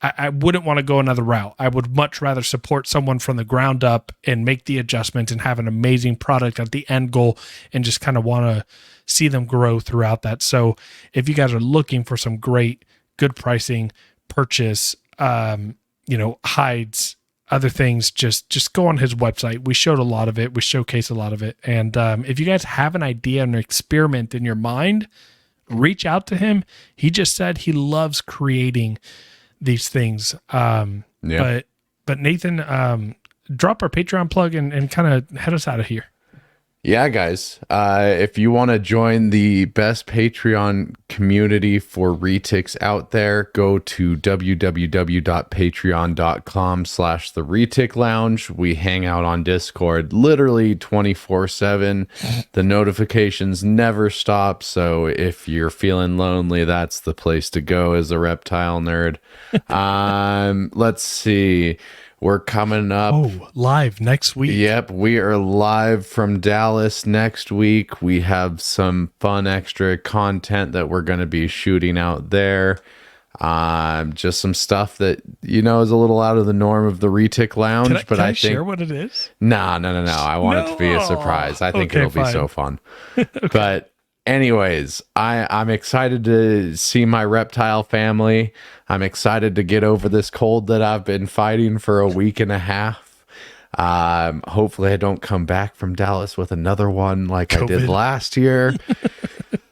wouldn't want to go another route. I would much rather support someone from the ground up and make the adjustment and have an amazing product at the end goal, and just kind of want to see them grow throughout that. So if you guys are looking for some great, good pricing, purchase, hides, other things, just go on his website. We showed a lot of it. We showcase a lot of it. And if you guys have an idea and an experiment in your mind, reach out to him. He just said he loves creating these things. But Nathan, drop our Patreon plug and kind of head us out of here. Yeah, guys, if you want to join the best Patreon community for retics out there, go to www.patreon.com/TheReticLounge. We hang out on Discord literally 24/7. The notifications never stop. So if you're feeling lonely, that's the place to go as a reptile nerd. Let's see. We're coming up. Oh, live next week. Yep, we are live from Dallas next week. We have some fun extra content that we're going to be shooting out there. Just some stuff that, is a little out of the norm of the TheReticLounge. Can I share what it is? No. I want it to be a surprise. I think it'll be so fun. Okay. But anyways, I'm excited to see my reptile family. I'm excited to get over this cold that I've been fighting for a week and a half. Hopefully I don't come back from Dallas with another one like COVID. I did last year.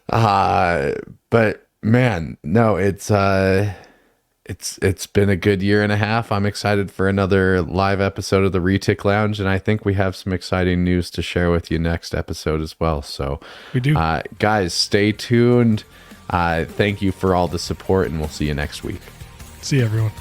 But man, no, it's been a good year and a half. I'm excited for another live episode of the TheReticLounge, and I think we have some exciting news to share with you next episode as well. So we do. Guys, stay tuned. Thank you for all the support, and we'll see you next week. See you, everyone.